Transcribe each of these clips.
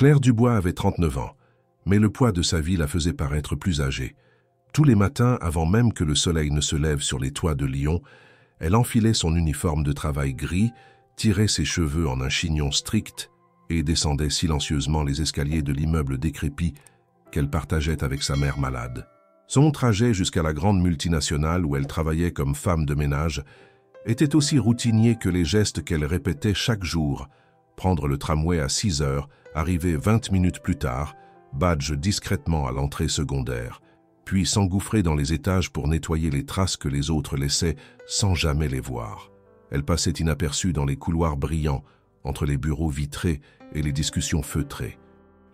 Claire Dubois avait 39 ans, mais le poids de sa vie la faisait paraître plus âgée. Tous les matins, avant même que le soleil ne se lève sur les toits de Lyon, elle enfilait son uniforme de travail gris, tirait ses cheveux en un chignon strict et descendait silencieusement les escaliers de l'immeuble décrépit qu'elle partageait avec sa mère malade. Son trajet jusqu'à la grande multinationale où elle travaillait comme femme de ménage était aussi routinier que les gestes qu'elle répétait chaque jour. Prendre le tramway à 6 heures, arriver 20 minutes plus tard, badge discrètement à l'entrée secondaire, puis s'engouffrer dans les étages pour nettoyer les traces que les autres laissaient sans jamais les voir. Elle passait inaperçue dans les couloirs brillants, entre les bureaux vitrés et les discussions feutrées.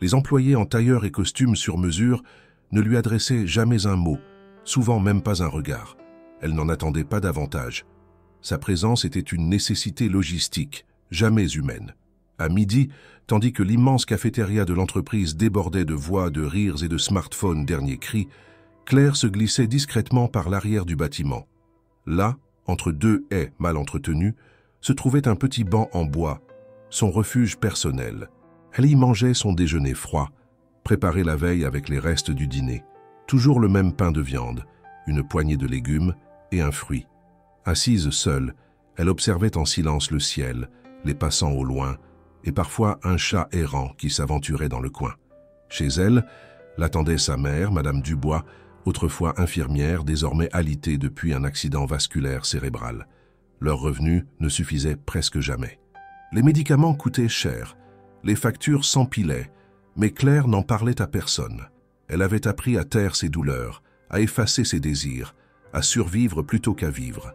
Les employés en tailleur et costumes sur mesure ne lui adressaient jamais un mot, souvent même pas un regard. Elle n'en attendait pas davantage. Sa présence était une nécessité logistique, jamais humaine. À midi, tandis que l'immense cafétéria de l'entreprise débordait de voix, de rires et de smartphones dernier cri, Claire se glissait discrètement par l'arrière du bâtiment. Là, entre deux haies mal entretenues, se trouvait un petit banc en bois, son refuge personnel. Elle y mangeait son déjeuner froid, préparé la veille avec les restes du dîner. Toujours le même pain de viande, une poignée de légumes et un fruit. Assise seule, elle observait en silence le ciel, les passants au loin, et parfois un chat errant qui s'aventurait dans le coin. Chez elle, l'attendait sa mère, Madame Dubois, autrefois infirmière, désormais alitée depuis un accident vasculaire cérébral. Leurs revenus ne suffisaient presque jamais. Les médicaments coûtaient cher, les factures s'empilaient, mais Claire n'en parlait à personne. Elle avait appris à taire ses douleurs, à effacer ses désirs, à survivre plutôt qu'à vivre.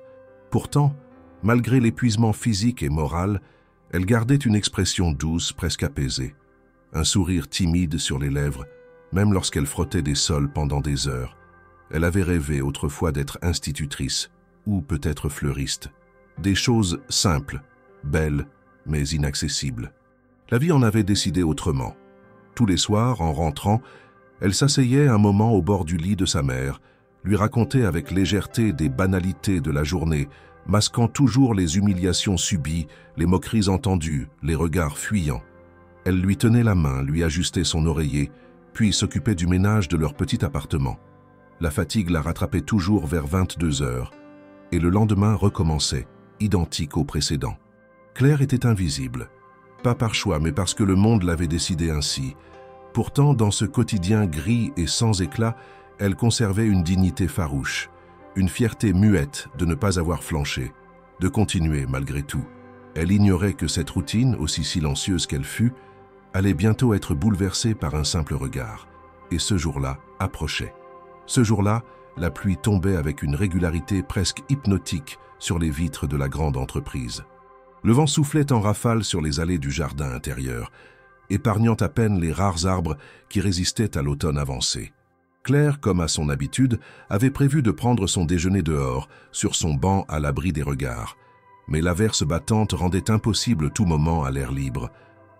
Pourtant, malgré l'épuisement physique et moral, elle gardait une expression douce, presque apaisée, un sourire timide sur les lèvres, même lorsqu'elle frottait des sols pendant des heures. Elle avait rêvé autrefois d'être institutrice, ou peut-être fleuriste. Des choses simples, belles, mais inaccessibles. La vie en avait décidé autrement. Tous les soirs, en rentrant, elle s'asseyait un moment au bord du lit de sa mère, lui racontait avec légèreté des banalités de la journée, masquant toujours les humiliations subies, les moqueries entendues, les regards fuyants. Elle lui tenait la main, lui ajustait son oreiller, puis s'occupait du ménage de leur petit appartement. La fatigue la rattrapait toujours vers 22 heures, et le lendemain recommençait, identique au précédent. Claire était invisible, pas par choix, mais parce que le monde l'avait décidé ainsi. Pourtant, dans ce quotidien gris et sans éclat, elle conservait une dignité farouche, une fierté muette de ne pas avoir flanché, de continuer malgré tout. Elle ignorait que cette routine, aussi silencieuse qu'elle fût, allait bientôt être bouleversée par un simple regard. Et ce jour-là approchait. Ce jour-là, la pluie tombait avec une régularité presque hypnotique sur les vitres de la grande entreprise. Le vent soufflait en rafale sur les allées du jardin intérieur, épargnant à peine les rares arbres qui résistaient à l'automne avancé. Claire, comme à son habitude, avait prévu de prendre son déjeuner dehors, sur son banc à l'abri des regards. Mais l'averse battante rendait impossible tout moment à l'air libre.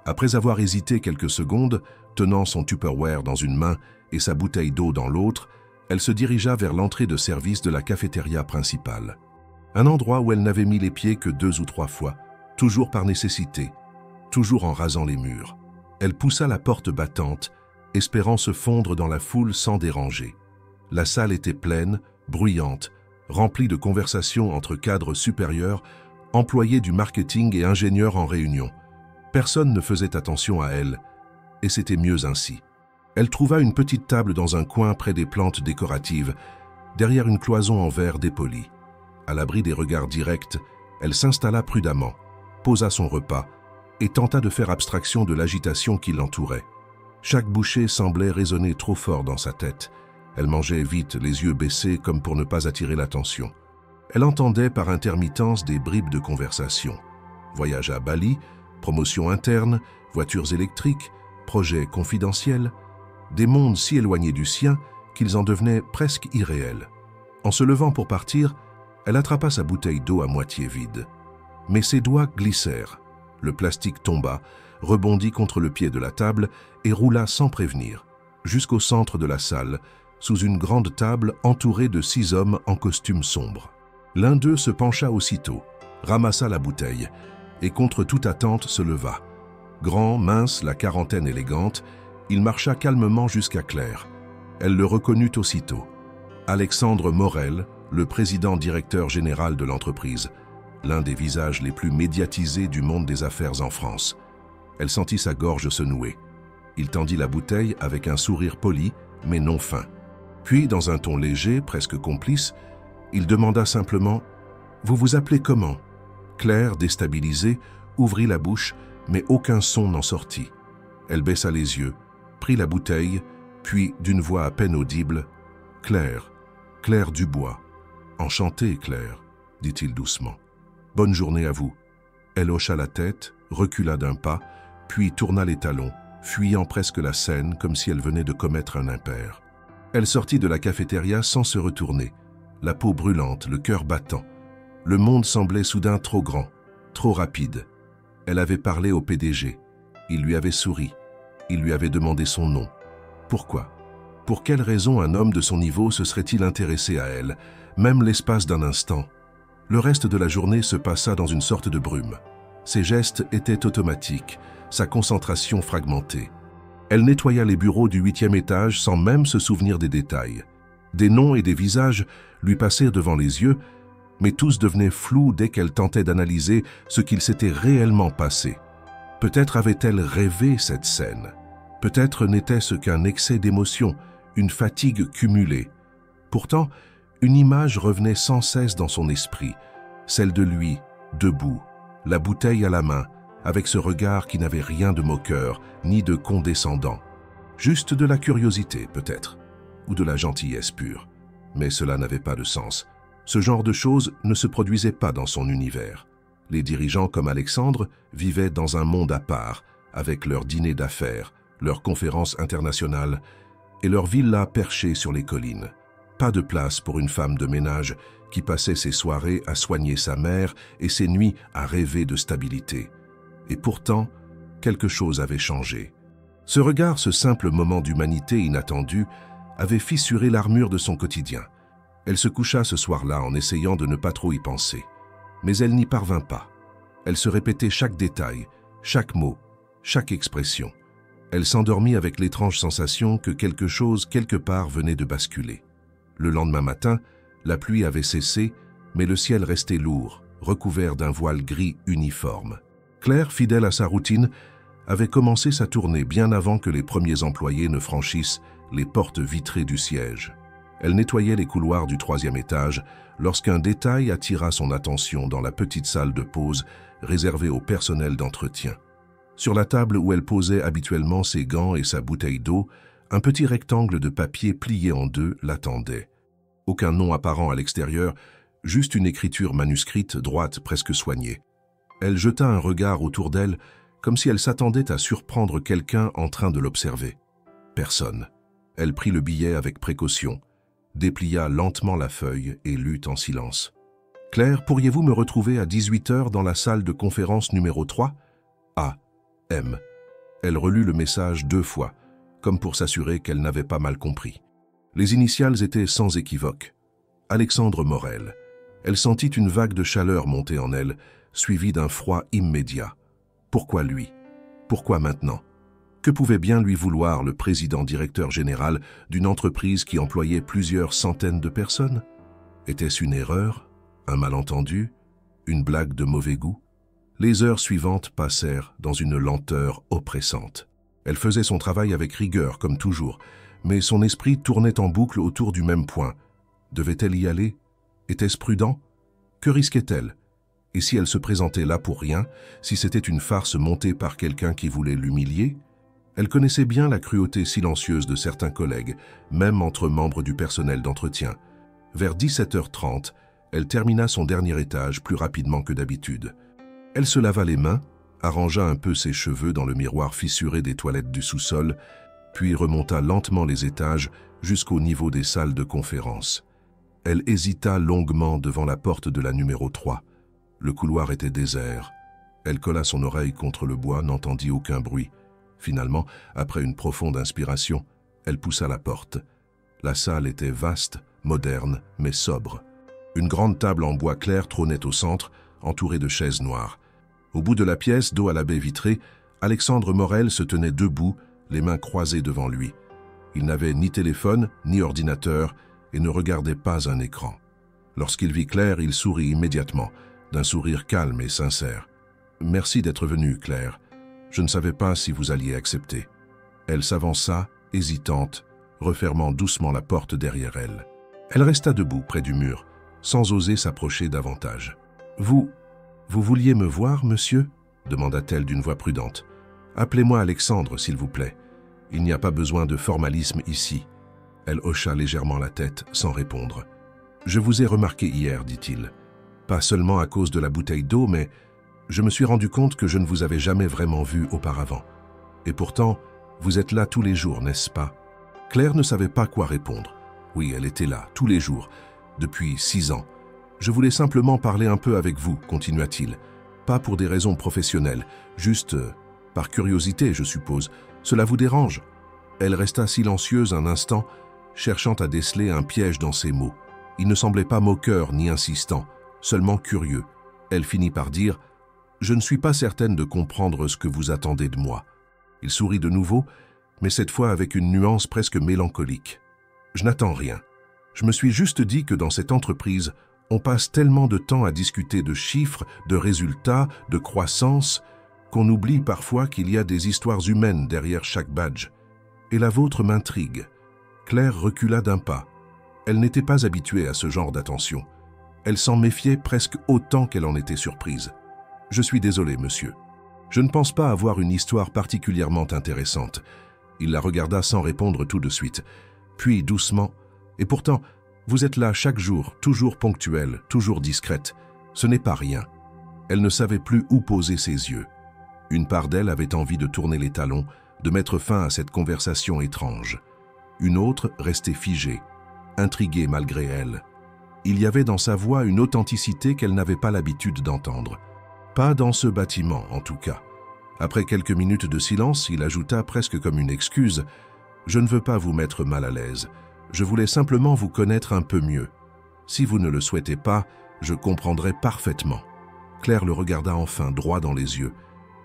Après avoir hésité quelques secondes, tenant son Tupperware dans une main et sa bouteille d'eau dans l'autre, elle se dirigea vers l'entrée de service de la cafétéria principale. Un endroit où elle n'avait mis les pieds que 2 ou 3 fois, toujours par nécessité, toujours en rasant les murs. Elle poussa la porte battante, espérant se fondre dans la foule sans déranger. La salle était pleine, bruyante, remplie de conversations entre cadres supérieurs, employés du marketing et ingénieurs en réunion. Personne ne faisait attention à elle, et c'était mieux ainsi. Elle trouva une petite table dans un coin près des plantes décoratives, derrière une cloison en verre dépoli. À l'abri des regards directs, elle s'installa prudemment, posa son repas et tenta de faire abstraction de l'agitation qui l'entourait. Chaque bouchée semblait résonner trop fort dans sa tête. Elle mangeait vite, les yeux baissés comme pour ne pas attirer l'attention. Elle entendait par intermittence des bribes de conversation. Voyage à Bali, promotion interne, voitures électriques, projets confidentiels, des mondes si éloignés du sien qu'ils en devenaient presque irréels. En se levant pour partir, elle attrapa sa bouteille d'eau à moitié vide. Mais ses doigts glissèrent. Le plastique tomba, rebondit contre le pied de la table et roula sans prévenir, jusqu'au centre de la salle, sous une grande table entourée de 6 hommes en costume sombre. L'un d'eux se pencha aussitôt, ramassa la bouteille et contre toute attente se leva. Grand, mince, la quarantaine élégante, il marcha calmement jusqu'à Claire. Elle le reconnut aussitôt. Alexandre Morel, le président-directeur général de l'entreprise, l'un des visages les plus médiatisés du monde des affaires en France. Elle sentit sa gorge se nouer. Il tendit la bouteille avec un sourire poli, mais non fin. Puis, dans un ton léger, presque complice, il demanda simplement « Vous vous appelez comment ?» Claire, déstabilisée, ouvrit la bouche, mais aucun son n'en sortit. Elle baissa les yeux, prit la bouteille, puis, d'une voix à peine audible, « Claire, Claire Dubois. Enchantée, Claire, dit-il doucement. Bonne journée à vous. » Elle hocha la tête, recula d'un pas, puis tourna les talons, fuyant presque la scène comme si elle venait de commettre un impair. Elle sortit de la cafétéria sans se retourner, la peau brûlante, le cœur battant. Le monde semblait soudain trop grand, trop rapide. Elle avait parlé au PDG. Il lui avait souri. Il lui avait demandé son nom. Pourquoi? Pour quelle raison un homme de son niveau se serait-il intéressé à elle, même l'espace d'un instant? Le reste de la journée se passa dans une sorte de brume. Ses gestes étaient automatiques, sa concentration fragmentée. Elle nettoya les bureaux du 8e étage sans même se souvenir des détails. Des noms et des visages lui passèrent devant les yeux, mais tous devenaient flous dès qu'elle tentait d'analyser ce qu'il s'était réellement passé. Peut-être avait-elle rêvé cette scène. Peut-être n'était-ce qu'un excès d'émotion, une fatigue cumulée. Pourtant, une image revenait sans cesse dans son esprit, celle de lui, debout, la bouteille à la main, avec ce regard qui n'avait rien de moqueur, ni de condescendant. Juste de la curiosité, peut-être, ou de la gentillesse pure. Mais cela n'avait pas de sens. Ce genre de choses ne se produisait pas dans son univers. Les dirigeants comme Alexandre vivaient dans un monde à part, avec leurs dîners d'affaires, leurs conférences internationales et leurs villas perchées sur les collines. Pas de place pour une femme de ménage qui passait ses soirées à soigner sa mère et ses nuits à rêver de stabilité. Et pourtant, quelque chose avait changé. Ce regard, ce simple moment d'humanité inattendue, avait fissuré l'armure de son quotidien. Elle se coucha ce soir-là en essayant de ne pas trop y penser. Mais elle n'y parvint pas. Elle se répétait chaque détail, chaque mot, chaque expression. Elle s'endormit avec l'étrange sensation que quelque chose, quelque part, venait de basculer. Le lendemain matin, la pluie avait cessé, mais le ciel restait lourd, recouvert d'un voile gris uniforme. Claire, fidèle à sa routine, avait commencé sa tournée bien avant que les premiers employés ne franchissent les portes vitrées du siège. Elle nettoyait les couloirs du 3e étage lorsqu'un détail attira son attention dans la petite salle de pause réservée au personnel d'entretien. Sur la table où elle posait habituellement ses gants et sa bouteille d'eau, un petit rectangle de papier plié en deux l'attendait. Aucun nom apparent à l'extérieur, juste une écriture manuscrite droite presque soignée. Elle jeta un regard autour d'elle comme si elle s'attendait à surprendre quelqu'un en train de l'observer. Personne. Elle prit le billet avec précaution, déplia lentement la feuille et lut en silence. « Claire, pourriez-vous me retrouver à 18h dans la salle de conférence numéro 3 ? A. M. » Elle relut le message 2 fois, comme pour s'assurer qu'elle n'avait pas mal compris. Les initiales étaient sans équivoque. Alexandre Morel. Elle sentit une vague de chaleur monter en elle, suivie d'un froid immédiat. Pourquoi lui? Pourquoi maintenant? Que pouvait bien lui vouloir le président-directeur général d'une entreprise qui employait plusieurs centaines de personnes? Était-ce une erreur? Un malentendu? Une blague de mauvais goût? Les heures suivantes passèrent dans une lenteur oppressante. Elle faisait son travail avec rigueur, comme toujours, mais son esprit tournait en boucle autour du même point. Devait-elle y aller? Était-ce prudent? Que risquait-elle? Et si elle se présentait là pour rien, si c'était une farce montée par quelqu'un qui voulait l'humilier? Elle connaissait bien la cruauté silencieuse de certains collègues, même entre membres du personnel d'entretien. Vers 17h30, elle termina son dernier étage plus rapidement que d'habitude. Elle se lava les mains, arrangea un peu ses cheveux dans le miroir fissuré des toilettes du sous-sol, puis remonta lentement les étages jusqu'au niveau des salles de conférence. Elle hésita longuement devant la porte de la numéro 3. Le couloir était désert. Elle colla son oreille contre le bois, n'entendit aucun bruit. Finalement, après une profonde inspiration, elle poussa la porte. La salle était vaste, moderne, mais sobre. Une grande table en bois clair trônait au centre, entourée de chaises noires. Au bout de la pièce, dos à la baie vitrée, Alexandre Morel se tenait debout, les mains croisées devant lui. Il n'avait ni téléphone, ni ordinateur, et ne regardait pas un écran. Lorsqu'il vit Claire, il sourit immédiatement, d'un sourire calme et sincère. « Merci d'être venue, Claire. Je ne savais pas si vous alliez accepter. » Elle s'avança, hésitante, refermant doucement la porte derrière elle. Elle resta debout près du mur, sans oser s'approcher davantage. « Vous vouliez me voir, monsieur ?» demanda-t-elle d'une voix prudente. « Appelez-moi Alexandre, s'il vous plaît. Il n'y a pas besoin de formalisme ici. » Elle hocha légèrement la tête, sans répondre. « Je vous ai remarqué hier, dit-il. Pas seulement à cause de la bouteille d'eau, mais je me suis rendu compte que je ne vous avais jamais vraiment vu auparavant. Et pourtant, vous êtes là tous les jours, n'est-ce pas ?» Claire ne savait pas quoi répondre. Oui, elle était là, tous les jours, depuis 6 ans. « Je voulais simplement parler un peu avec vous, continua-t-il. Pas pour des raisons professionnelles, juste par curiosité, je suppose. Cela vous dérange ?» Elle resta silencieuse un instant, cherchant à déceler un piège dans ses mots. Il ne semblait pas moqueur ni insistant, seulement curieux. Elle finit par dire « Je ne suis pas certaine de comprendre ce que vous attendez de moi. » Il sourit de nouveau, mais cette fois avec une nuance presque mélancolique. « Je n'attends rien. Je me suis juste dit que dans cette entreprise, on passe tellement de temps à discuter de chiffres, de résultats, de croissance, qu'on oublie parfois qu'il y a des histoires humaines derrière chaque badge. Et la vôtre m'intrigue. » Claire recula d'un pas. Elle n'était pas habituée à ce genre d'attention. Elle s'en méfiait presque autant qu'elle en était surprise. « Je suis désolé, monsieur. Je ne pense pas avoir une histoire particulièrement intéressante. » Il la regarda sans répondre tout de suite. Puis, doucement, « Et pourtant, vous êtes là chaque jour, toujours ponctuelle, toujours discrète. Ce n'est pas rien. » Elle ne savait plus où poser ses yeux. Une part d'elle avait envie de tourner les talons, de mettre fin à cette conversation étrange. Une autre restait figée, intriguée malgré elle. Il y avait dans sa voix une authenticité qu'elle n'avait pas l'habitude d'entendre. Pas dans ce bâtiment, en tout cas. Après quelques minutes de silence, il ajouta presque comme une excuse « Je ne veux pas vous mettre mal à l'aise. Je voulais simplement vous connaître un peu mieux. Si vous ne le souhaitez pas, je comprendrai parfaitement. » Claire le regarda enfin droit dans les yeux.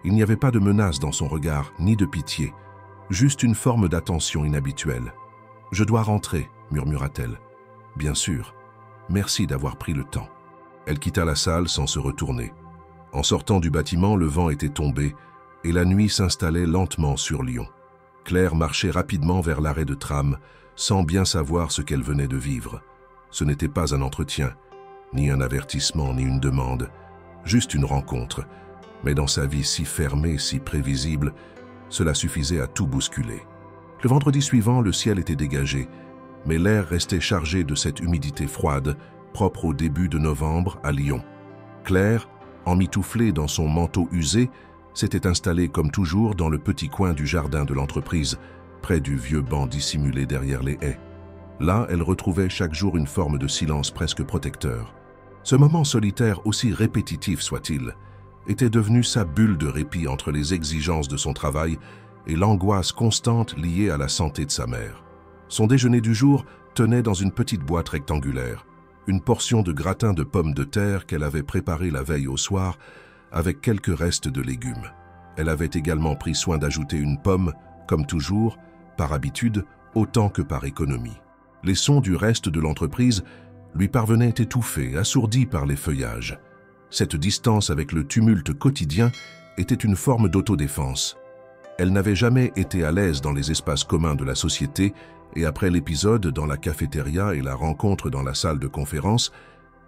Il n'y avait pas de menace dans son regard, ni de pitié. Juste une forme d'attention inhabituelle. « Je dois rentrer, » murmura-t-elle. « Bien sûr. Merci d'avoir pris le temps. » Elle quitta la salle sans se retourner. En sortant du bâtiment, le vent était tombé et la nuit s'installait lentement sur Lyon. Claire marchait rapidement vers l'arrêt de tram, sans bien savoir ce qu'elle venait de vivre. Ce n'était pas un entretien, ni un avertissement, ni une demande, juste une rencontre. Mais dans sa vie si fermée, si prévisible, cela suffisait à tout bousculer. Le vendredi suivant, le ciel était dégagé, mais l'air restait chargé de cette humidité froide, propre au début de novembre à Lyon. Claire, emmitouflée dans son manteau usé, s'était installée comme toujours dans le petit coin du jardin de l'entreprise, près du vieux banc dissimulé derrière les haies. Là, elle retrouvait chaque jour une forme de silence presque protecteur. Ce moment solitaire, aussi répétitif soit-il, était devenu sa bulle de répit entre les exigences de son travail et l'angoisse constante liée à la santé de sa mère. Son déjeuner du jour tenait dans une petite boîte rectangulaire, une portion de gratin de pommes de terre qu'elle avait préparé la veille au soir avec quelques restes de légumes. Elle avait également pris soin d'ajouter une pomme, comme toujours, par habitude, autant que par économie. Les sons du reste de l'entreprise lui parvenaient étouffés, assourdis par les feuillages. Cette distance avec le tumulte quotidien était une forme d'autodéfense. Elle n'avait jamais été à l'aise dans les espaces communs de la société et après l'épisode dans la cafétéria et la rencontre dans la salle de conférence,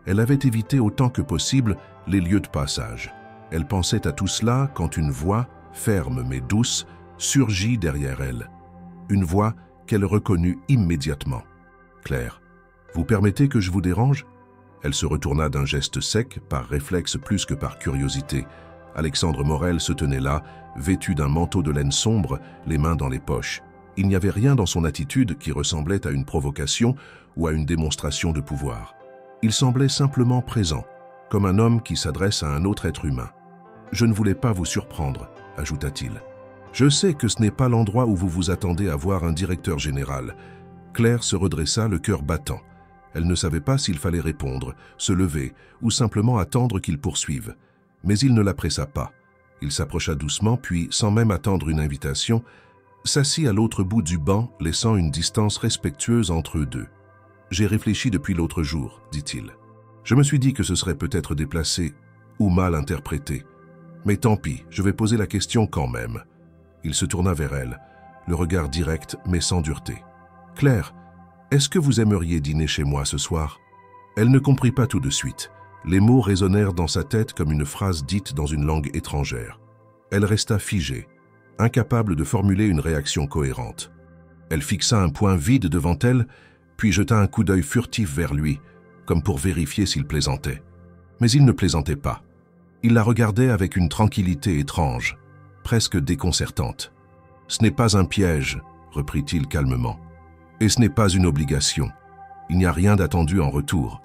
elle avait évité autant que possible les lieux de passage. Elle pensait à tout cela quand une voix, ferme mais douce, surgit derrière elle. Une voix qu'elle reconnut immédiatement. « Claire, vous permettez que je vous dérange ?» Elle se retourna d'un geste sec, par réflexe plus que par curiosité. Alexandre Morel se tenait là, vêtu d'un manteau de laine sombre, les mains dans les poches. Il n'y avait rien dans son attitude qui ressemblait à une provocation ou à une démonstration de pouvoir. Il semblait simplement présent, comme un homme qui s'adresse à un autre être humain. « Je ne voulais pas vous surprendre », ajouta-t-il. « Je sais que ce n'est pas l'endroit où vous vous attendez à voir un directeur général. » Claire se redressa, le cœur battant. Elle ne savait pas s'il fallait répondre, se lever ou simplement attendre qu'il poursuive. Mais il ne la pressa pas. Il s'approcha doucement, puis, sans même attendre une invitation, s'assit à l'autre bout du banc, laissant une distance respectueuse entre eux deux. « J'ai réfléchi depuis l'autre jour, dit-il. Je me suis dit que ce serait peut-être déplacé ou mal interprété. Mais tant pis, je vais poser la question quand même. » Il se tourna vers elle, le regard direct mais sans dureté. « Claire, est-ce que vous aimeriez dîner chez moi ce soir ?» Elle ne comprit pas tout de suite. Les mots résonnèrent dans sa tête comme une phrase dite dans une langue étrangère. Elle resta figée, incapable de formuler une réaction cohérente. Elle fixa un point vide devant elle, puis jeta un coup d'œil furtif vers lui, comme pour vérifier s'il plaisantait. Mais il ne plaisantait pas. Il la regardait avec une tranquillité étrange, presque déconcertante. « Ce n'est pas un piège, » reprit-il calmement. « Et ce n'est pas une obligation. Il n'y a rien d'attendu en retour.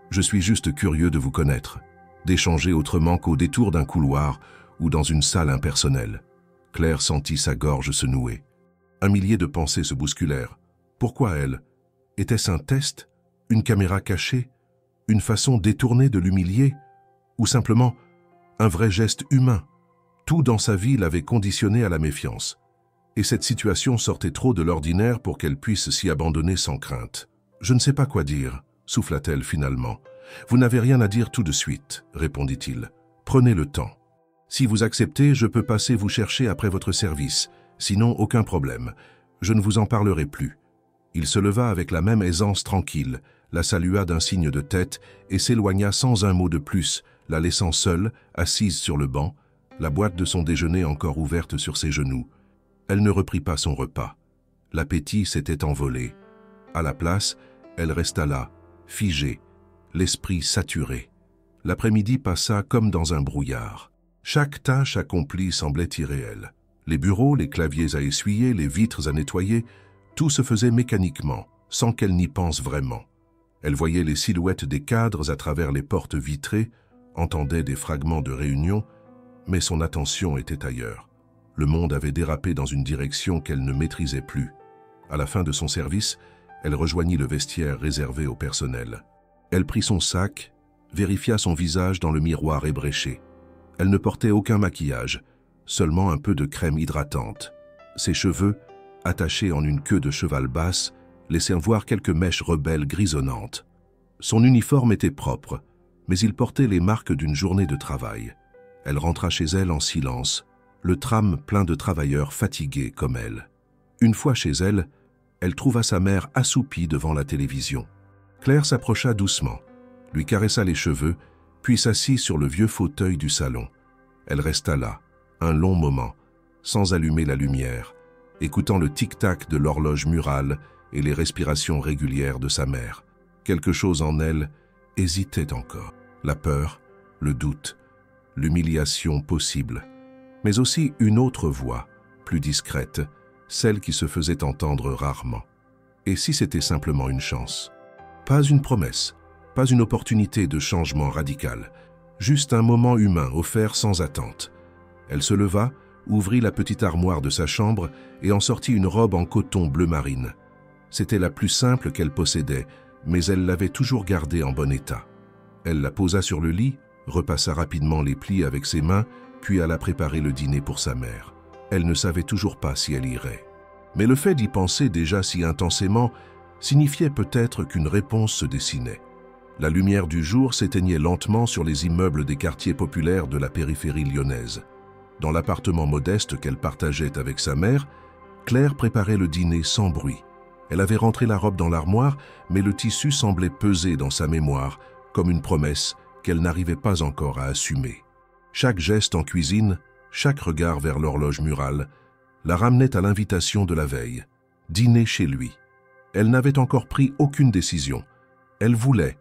Je suis juste curieux de vous connaître, d'échanger autrement qu'au détour d'un couloir ou dans une salle impersonnelle. » Claire sentit sa gorge se nouer. Un millier de pensées se bousculèrent. Pourquoi elle? Était-ce un test? Une caméra cachée? Une façon détournée de l'humilier? Ou simplement un vrai geste humain? Tout dans sa vie l'avait conditionnée à la méfiance. Et cette situation sortait trop de l'ordinaire pour qu'elle puisse s'y abandonner sans crainte. « Je ne sais pas quoi dire », souffla-t-elle finalement. « Vous n'avez rien à dire tout de suite, » répondit-il. « Prenez le temps. Si vous acceptez, je peux passer vous chercher après votre service. Sinon, aucun problème. Je ne vous en parlerai plus. » Il se leva avec la même aisance tranquille, la salua d'un signe de tête et s'éloigna sans un mot de plus, la laissant seule, assise sur le banc, la boîte de son déjeuner encore ouverte sur ses genoux. Elle ne reprit pas son repas. L'appétit s'était envolé. À la place, elle resta là, figée, l'esprit saturé. L'après-midi passa comme dans un brouillard. Chaque tâche accomplie semblait irréelle. Les bureaux, les claviers à essuyer, les vitres à nettoyer, tout se faisait mécaniquement, sans qu'elle n'y pense vraiment. Elle voyait les silhouettes des cadres à travers les portes vitrées, entendait des fragments de réunion, mais son attention était ailleurs. Le monde avait dérapé dans une direction qu'elle ne maîtrisait plus. À la fin de son service, elle rejoignit le vestiaire réservé au personnel. Elle prit son sac, vérifia son visage dans le miroir ébréché. Elle ne portait aucun maquillage, seulement un peu de crème hydratante. Ses cheveux, attachés en une queue de cheval basse, laissaient voir quelques mèches rebelles grisonnantes. Son uniforme était propre, mais il portait les marques d'une journée de travail. Elle rentra chez elle en silence, le tram plein de travailleurs fatigués comme elle. Une fois chez elle, elle trouva sa mère assoupie devant la télévision. Claire s'approcha doucement, lui caressa les cheveux, puis s'assit sur le vieux fauteuil du salon. Elle resta là, un long moment, sans allumer la lumière, écoutant le tic-tac de l'horloge murale et les respirations régulières de sa mère. Quelque chose en elle hésitait encore. La peur, le doute, l'humiliation possible, mais aussi une autre voix, plus discrète, celle qui se faisait entendre rarement. Et si c'était simplement une chance? Pas une promesse, pas une opportunité de changement radical, juste un moment humain offert sans attente. Elle se leva, ouvrit la petite armoire de sa chambre et en sortit une robe en coton bleu marine. C'était la plus simple qu'elle possédait, mais elle l'avait toujours gardée en bon état. Elle la posa sur le lit, repassa rapidement les plis avec ses mains, puis alla préparer le dîner pour sa mère. Elle ne savait toujours pas si elle irait. Mais le fait d'y penser déjà si intensément signifiait peut-être qu'une réponse se dessinait. La lumière du jour s'éteignait lentement sur les immeubles des quartiers populaires de la périphérie lyonnaise. Dans l'appartement modeste qu'elle partageait avec sa mère, Claire préparait le dîner sans bruit. Elle avait rentré la robe dans l'armoire, mais le tissu semblait peser dans sa mémoire, comme une promesse qu'elle n'arrivait pas encore à assumer. Chaque geste en cuisine, chaque regard vers l'horloge murale, la ramenait à l'invitation de la veille, dîner chez lui. Elle n'avait encore pris aucune décision. Elle voulait,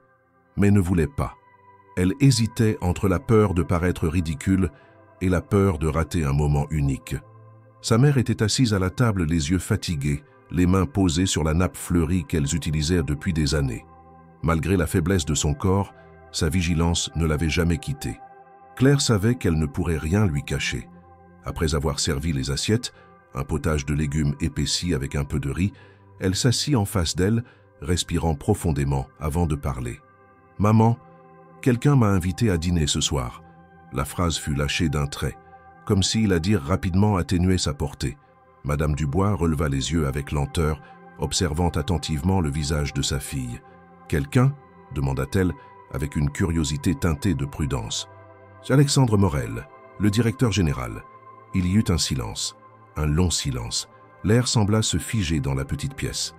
mais ne voulait pas. Elle hésitait entre la peur de paraître ridicule et la peur de rater un moment unique. Sa mère était assise à la table, les yeux fatigués, les mains posées sur la nappe fleurie qu'elles utilisaient depuis des années. Malgré la faiblesse de son corps, sa vigilance ne l'avait jamais quittée. Claire savait qu'elle ne pourrait rien lui cacher. Après avoir servi les assiettes, un potage de légumes épaissi avec un peu de riz, elle s'assit en face d'elle, respirant profondément avant de parler. « Maman, quelqu'un m'a invité à dîner ce soir. » La phrase fut lâchée d'un trait, comme si la dire rapidement atténuait sa portée. Madame Dubois releva les yeux avec lenteur, observant attentivement le visage de sa fille. « Quelqu'un » demanda-t-elle, avec une curiosité teintée de prudence. « C'est Alexandre Morel, le directeur général. » Il y eut un silence, un long silence. L'air sembla se figer dans la petite pièce.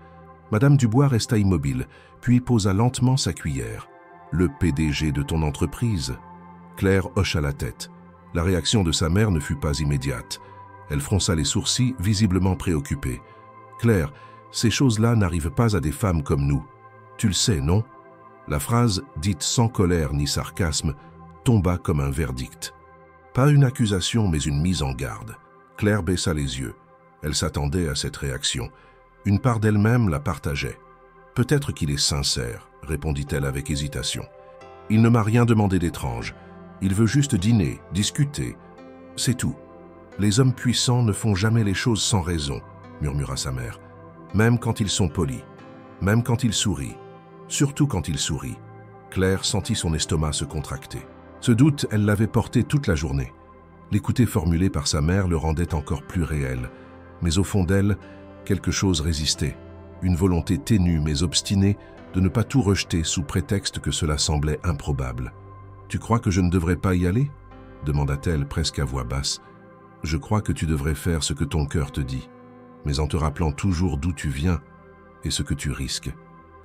Madame Dubois resta immobile, puis posa lentement sa cuillère. « Le PDG de ton entreprise ?» Claire hocha la tête. La réaction de sa mère ne fut pas immédiate. Elle fronça les sourcils, visiblement préoccupée. « Claire, ces choses-là n'arrivent pas à des femmes comme nous. Tu le sais, non ?» La phrase, dite sans colère ni sarcasme, tomba comme un verdict. Pas une accusation, mais une mise en garde. Claire baissa les yeux. Elle s'attendait à cette réaction. Une part d'elle-même la partageait. « Peut-être qu'il est sincère, » répondit-elle avec hésitation. « Il ne m'a rien demandé d'étrange. Il veut juste dîner, discuter. C'est tout. Les hommes puissants ne font jamais les choses sans raison, » murmura sa mère. « Même quand ils sont polis, même quand ils sourient. Surtout quand ils sourient. » Claire sentit son estomac se contracter. Ce doute, elle l'avait porté toute la journée. L'écouter formulé par sa mère le rendait encore plus réel. Mais au fond d'elle, quelque chose résistait. Une volonté ténue mais obstinée de ne pas tout rejeter sous prétexte que cela semblait improbable. « Tu crois que je ne devrais pas y aller ?» demanda-t-elle presque à voix basse. « Je crois que tu devrais faire ce que ton cœur te dit, mais en te rappelant toujours d'où tu viens et ce que tu risques. »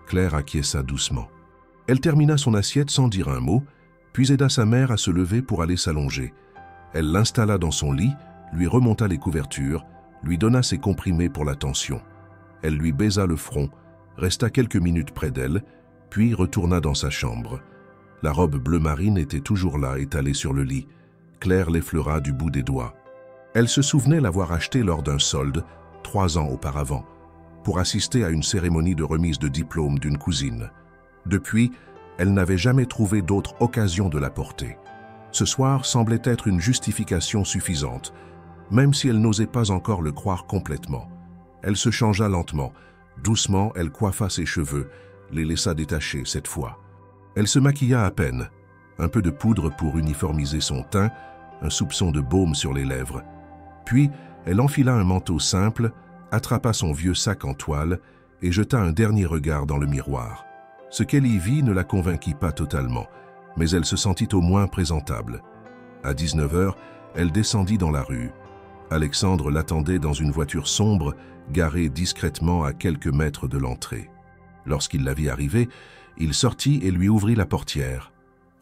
Claire acquiesça doucement. Elle termina son assiette sans dire un mot, puis aida sa mère à se lever pour aller s'allonger. Elle l'installa dans son lit, lui remonta les couvertures, lui donna ses comprimés pour la tension. Elle lui baisa le front, resta quelques minutes près d'elle, puis retourna dans sa chambre. La robe bleu marine était toujours là, étalée sur le lit. Claire l'effleura du bout des doigts. Elle se souvenait l'avoir achetée lors d'un solde, 3 ans auparavant, pour assister à une cérémonie de remise de diplôme d'une cousine. Depuis, elle n'avait jamais trouvé d'autre occasion de la porter. Ce soir semblait être une justification suffisante, même si elle n'osait pas encore le croire complètement. Elle se changea lentement. Doucement, elle coiffa ses cheveux, les laissa détacher cette fois. Elle se maquilla à peine, un peu de poudre pour uniformiser son teint, un soupçon de baume sur les lèvres. Puis, elle enfila un manteau simple, attrapa son vieux sac en toile et jeta un dernier regard dans le miroir. Ce qu'elle y vit ne la convainquit pas totalement, mais elle se sentit au moins présentable. À 19h, elle descendit dans la rue. Alexandre l'attendait dans une voiture sombre, garée discrètement à quelques mètres de l'entrée. Lorsqu'il la vit arriver, il sortit et lui ouvrit la portière.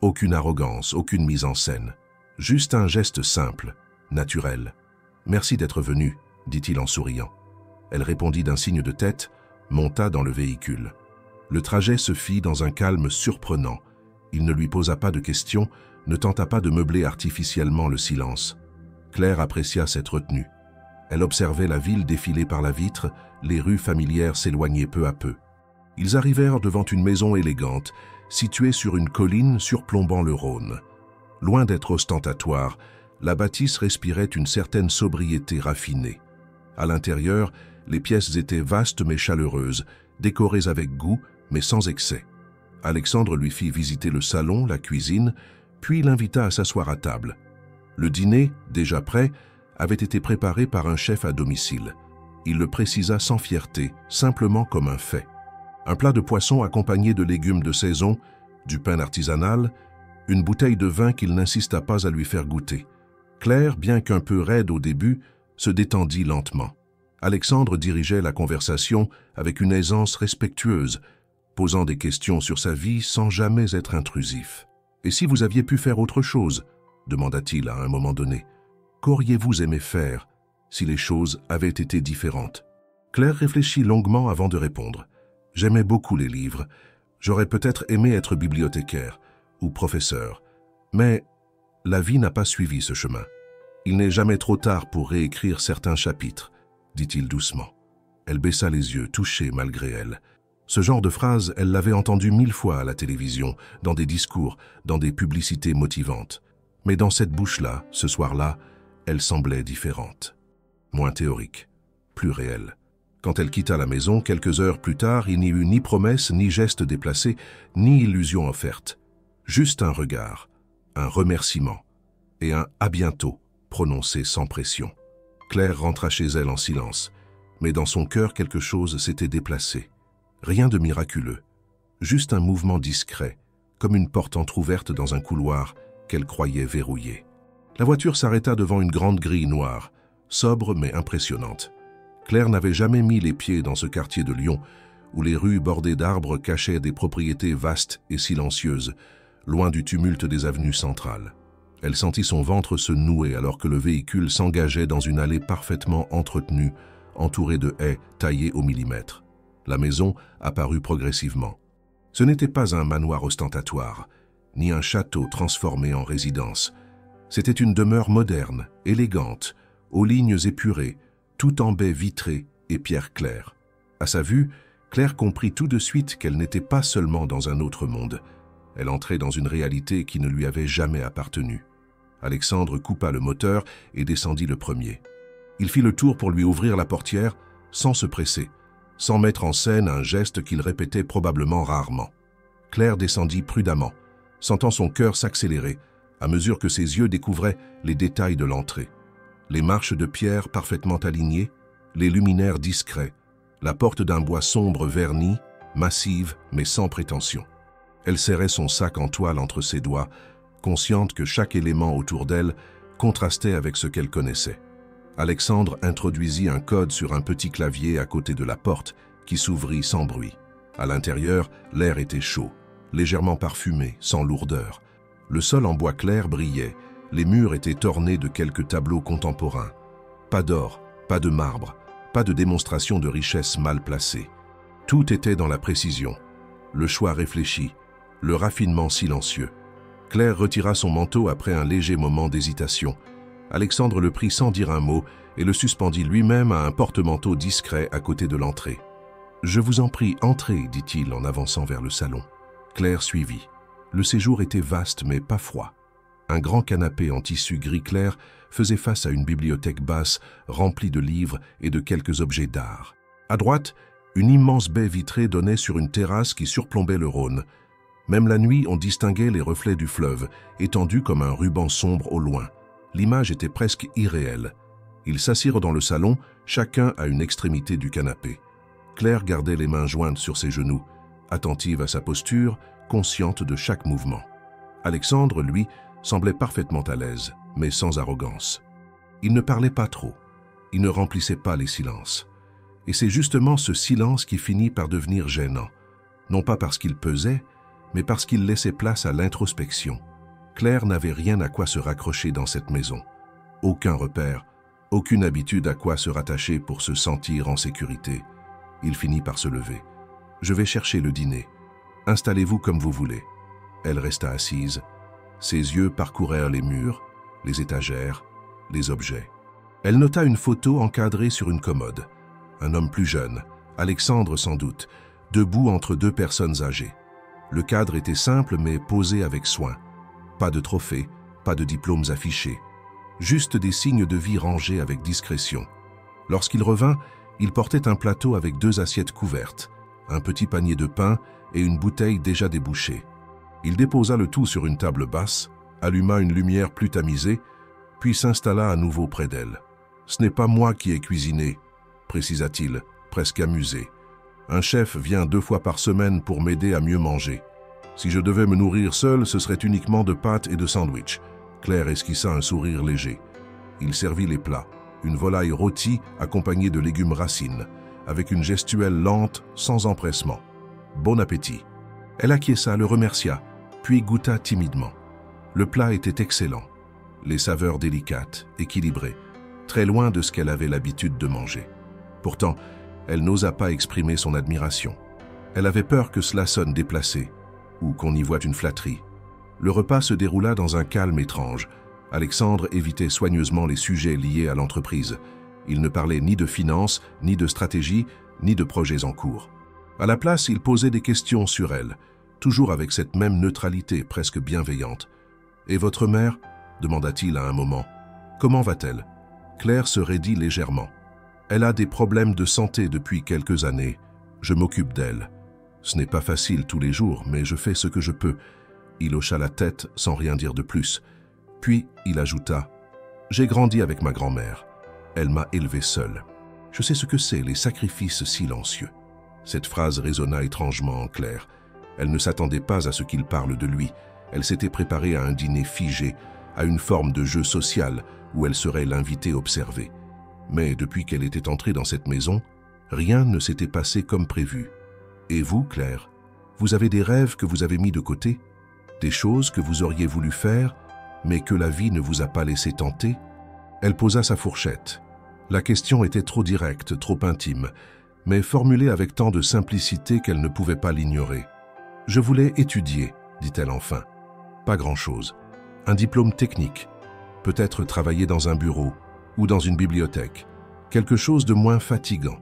Aucune arrogance, aucune mise en scène. Juste un geste simple, naturel. « Merci d'être venu », dit-il en souriant. Elle répondit d'un signe de tête, monta dans le véhicule. Le trajet se fit dans un calme surprenant. Il ne lui posa pas de questions, ne tenta pas de meubler artificiellement le silence. Claire apprécia cette retenue. Elle observait la ville défiler par la vitre, les rues familières s'éloigner peu à peu. Ils arrivèrent devant une maison élégante, située sur une colline surplombant le Rhône. Loin d'être ostentatoire, la bâtisse respirait une certaine sobriété raffinée. À l'intérieur, les pièces étaient vastes mais chaleureuses, décorées avec goût mais sans excès. Alexandre lui fit visiter le salon, la cuisine, puis l'invita à s'asseoir à table. Le dîner, déjà prêt, avait été préparé par un chef à domicile. Il le précisa sans fierté, simplement comme un fait. Un plat de poisson accompagné de légumes de saison, du pain artisanal, une bouteille de vin qu'il n'insista pas à lui faire goûter. Claire, bien qu'un peu raide au début, se détendit lentement. Alexandre dirigeait la conversation avec une aisance respectueuse, posant des questions sur sa vie sans jamais être intrusif. « Et si vous aviez pu faire autre chose ?» demanda-t-il à un moment donné. « Qu'auriez-vous aimé faire si les choses avaient été différentes ?» Claire réfléchit longuement avant de répondre. « J'aimais beaucoup les livres. J'aurais peut-être aimé être bibliothécaire ou professeur. Mais la vie n'a pas suivi ce chemin. Il n'est jamais trop tard pour réécrire certains chapitres, » dit-il doucement. Elle baissa les yeux, touchée malgré elle. Ce genre de phrase, elle l'avait entendu 1000 fois à la télévision, dans des discours, dans des publicités motivantes. Mais dans cette bouche-là, ce soir-là, elle semblait différente. Moins théorique, plus réelle. Quand elle quitta la maison, quelques heures plus tard, il n'y eut ni promesse, ni geste déplacé, ni illusion offerte. Juste un regard, un remerciement et un « à bientôt » prononcés sans pression. Claire rentra chez elle en silence, mais dans son cœur quelque chose s'était déplacé. Rien de miraculeux, juste un mouvement discret, comme une porte entr'ouverte dans un couloir qu'elle croyait verrouillé. La voiture s'arrêta devant une grande grille noire, sobre mais impressionnante. Claire n'avait jamais mis les pieds dans ce quartier de Lyon, où les rues bordées d'arbres cachaient des propriétés vastes et silencieuses, loin du tumulte des avenues centrales. Elle sentit son ventre se nouer alors que le véhicule s'engageait dans une allée parfaitement entretenue, entourée de haies taillées au millimètre. La maison apparut progressivement. Ce n'était pas un manoir ostentatoire, ni un château transformé en résidence. C'était une demeure moderne, élégante, aux lignes épurées, tout en baies vitrées et pierres claires. À sa vue, Claire comprit tout de suite qu'elle n'était pas seulement dans un autre monde. Elle entrait dans une réalité qui ne lui avait jamais appartenu. Alexandre coupa le moteur et descendit le premier. Il fit le tour pour lui ouvrir la portière, sans se presser, sans mettre en scène un geste qu'il répétait probablement rarement. Claire descendit prudemment, sentant son cœur s'accélérer, à mesure que ses yeux découvraient les détails de l'entrée. Les marches de pierre parfaitement alignées, les luminaires discrets, la porte d'un bois sombre verni, massive mais sans prétention. Elle serrait son sac en toile entre ses doigts, consciente que chaque élément autour d'elle contrastait avec ce qu'elle connaissait. Alexandre introduisit un code sur un petit clavier à côté de la porte, qui s'ouvrit sans bruit. À l'intérieur, l'air était chaud, légèrement parfumé, sans lourdeur. Le sol en bois clair brillait, les murs étaient ornés de quelques tableaux contemporains. Pas d'or, pas de marbre, pas de démonstration de richesse mal placée. Tout était dans la précision, le choix réfléchi, le raffinement silencieux. Claire retira son manteau après un léger moment d'hésitation. Alexandre le prit sans dire un mot et le suspendit lui-même à un porte-manteau discret à côté de l'entrée. « Je vous en prie, entrez, dit-il en avançant vers le salon. Claire suivit. Le séjour était vaste mais pas froid. Un grand canapé en tissu gris clair faisait face à une bibliothèque basse remplie de livres et de quelques objets d'art. À droite, une immense baie vitrée donnait sur une terrasse qui surplombait le Rhône. Même la nuit, on distinguait les reflets du fleuve, étendus comme un ruban sombre au loin. L'image était presque irréelle. Ils s'assirent dans le salon, chacun à une extrémité du canapé. Claire gardait les mains jointes sur ses genoux, attentive à sa posture, consciente de chaque mouvement. Alexandre, lui, semblait parfaitement à l'aise, mais sans arrogance. Il ne parlait pas trop, il ne remplissait pas les silences. Et c'est justement ce silence qui finit par devenir gênant, non pas parce qu'il pesait, mais parce qu'il laissait place à l'introspection. Claire n'avait rien à quoi se raccrocher dans cette maison. Aucun repère, aucune habitude à quoi se rattacher pour se sentir en sécurité. Il finit par se lever. « Je vais chercher le dîner. Installez-vous comme vous voulez. » Elle resta assise. Ses yeux parcourèrent les murs, les étagères, les objets. Elle nota une photo encadrée sur une commode. Un homme plus jeune, Alexandre sans doute, debout entre deux personnes âgées. Le cadre était simple mais posé avec soin. Pas de trophées, pas de diplômes affichés. Juste des signes de vie rangés avec discrétion. Lorsqu'il revint, il portait un plateau avec 2 assiettes couvertes, un petit panier de pain et une bouteille déjà débouchée. Il déposa le tout sur une table basse, alluma une lumière plus tamisée, puis s'installa à nouveau près d'elle. « Ce n'est pas moi qui ai cuisiné », précisa-t-il, presque amusé. « Un chef vient 2 fois par semaine pour m'aider à mieux manger. Si je devais me nourrir seul, ce serait uniquement de pâtes et de sandwichs. » Claire esquissa un sourire léger. Il servit les plats, une volaille rôtie accompagnée de légumes racines, avec une gestuelle lente, sans empressement. « Bon appétit !» Elle acquiesça, le remercia, puis goûta timidement. Le plat était excellent, les saveurs délicates, équilibrées, très loin de ce qu'elle avait l'habitude de manger. Pourtant, elle n'osa pas exprimer son admiration. Elle avait peur que cela sonne déplacé, ou qu'on y voie une flatterie. Le repas se déroula dans un calme étrange. Alexandre évitait soigneusement les sujets liés à l'entreprise. Il ne parlait ni de finances, ni de stratégie, ni de projets en cours. À la place, il posait des questions sur elle, toujours avec cette même neutralité presque bienveillante. « Et votre mère ?» demanda-t-il à un moment. « Comment va-t-elle » Claire se raidit légèrement. « Elle a des problèmes de santé depuis quelques années. Je m'occupe d'elle. Ce n'est pas facile tous les jours, mais je fais ce que je peux. » Il hocha la tête sans rien dire de plus. Puis il ajouta « J'ai grandi avec ma grand-mère. Elle m'a élevé seule. Je sais ce que c'est, les sacrifices silencieux. » Cette phrase résonna étrangement en Claire. Elle ne s'attendait pas à ce qu'il parle de lui. Elle s'était préparée à un dîner figé, à une forme de jeu social où elle serait l'invitée observée. Mais depuis qu'elle était entrée dans cette maison, rien ne s'était passé comme prévu. Et vous, Claire, vous avez des rêves que vous avez mis de côté? Des choses que vous auriez voulu faire, mais que la vie ne vous a pas laissé tenter? Elle posa sa fourchette. La question était trop directe, trop intime, mais formulée avec tant de simplicité qu'elle ne pouvait pas l'ignorer. « Je voulais étudier, dit-elle enfin. Pas grand-chose. Un diplôme technique. Peut-être travailler dans un bureau ou dans une bibliothèque. Quelque chose de moins fatigant.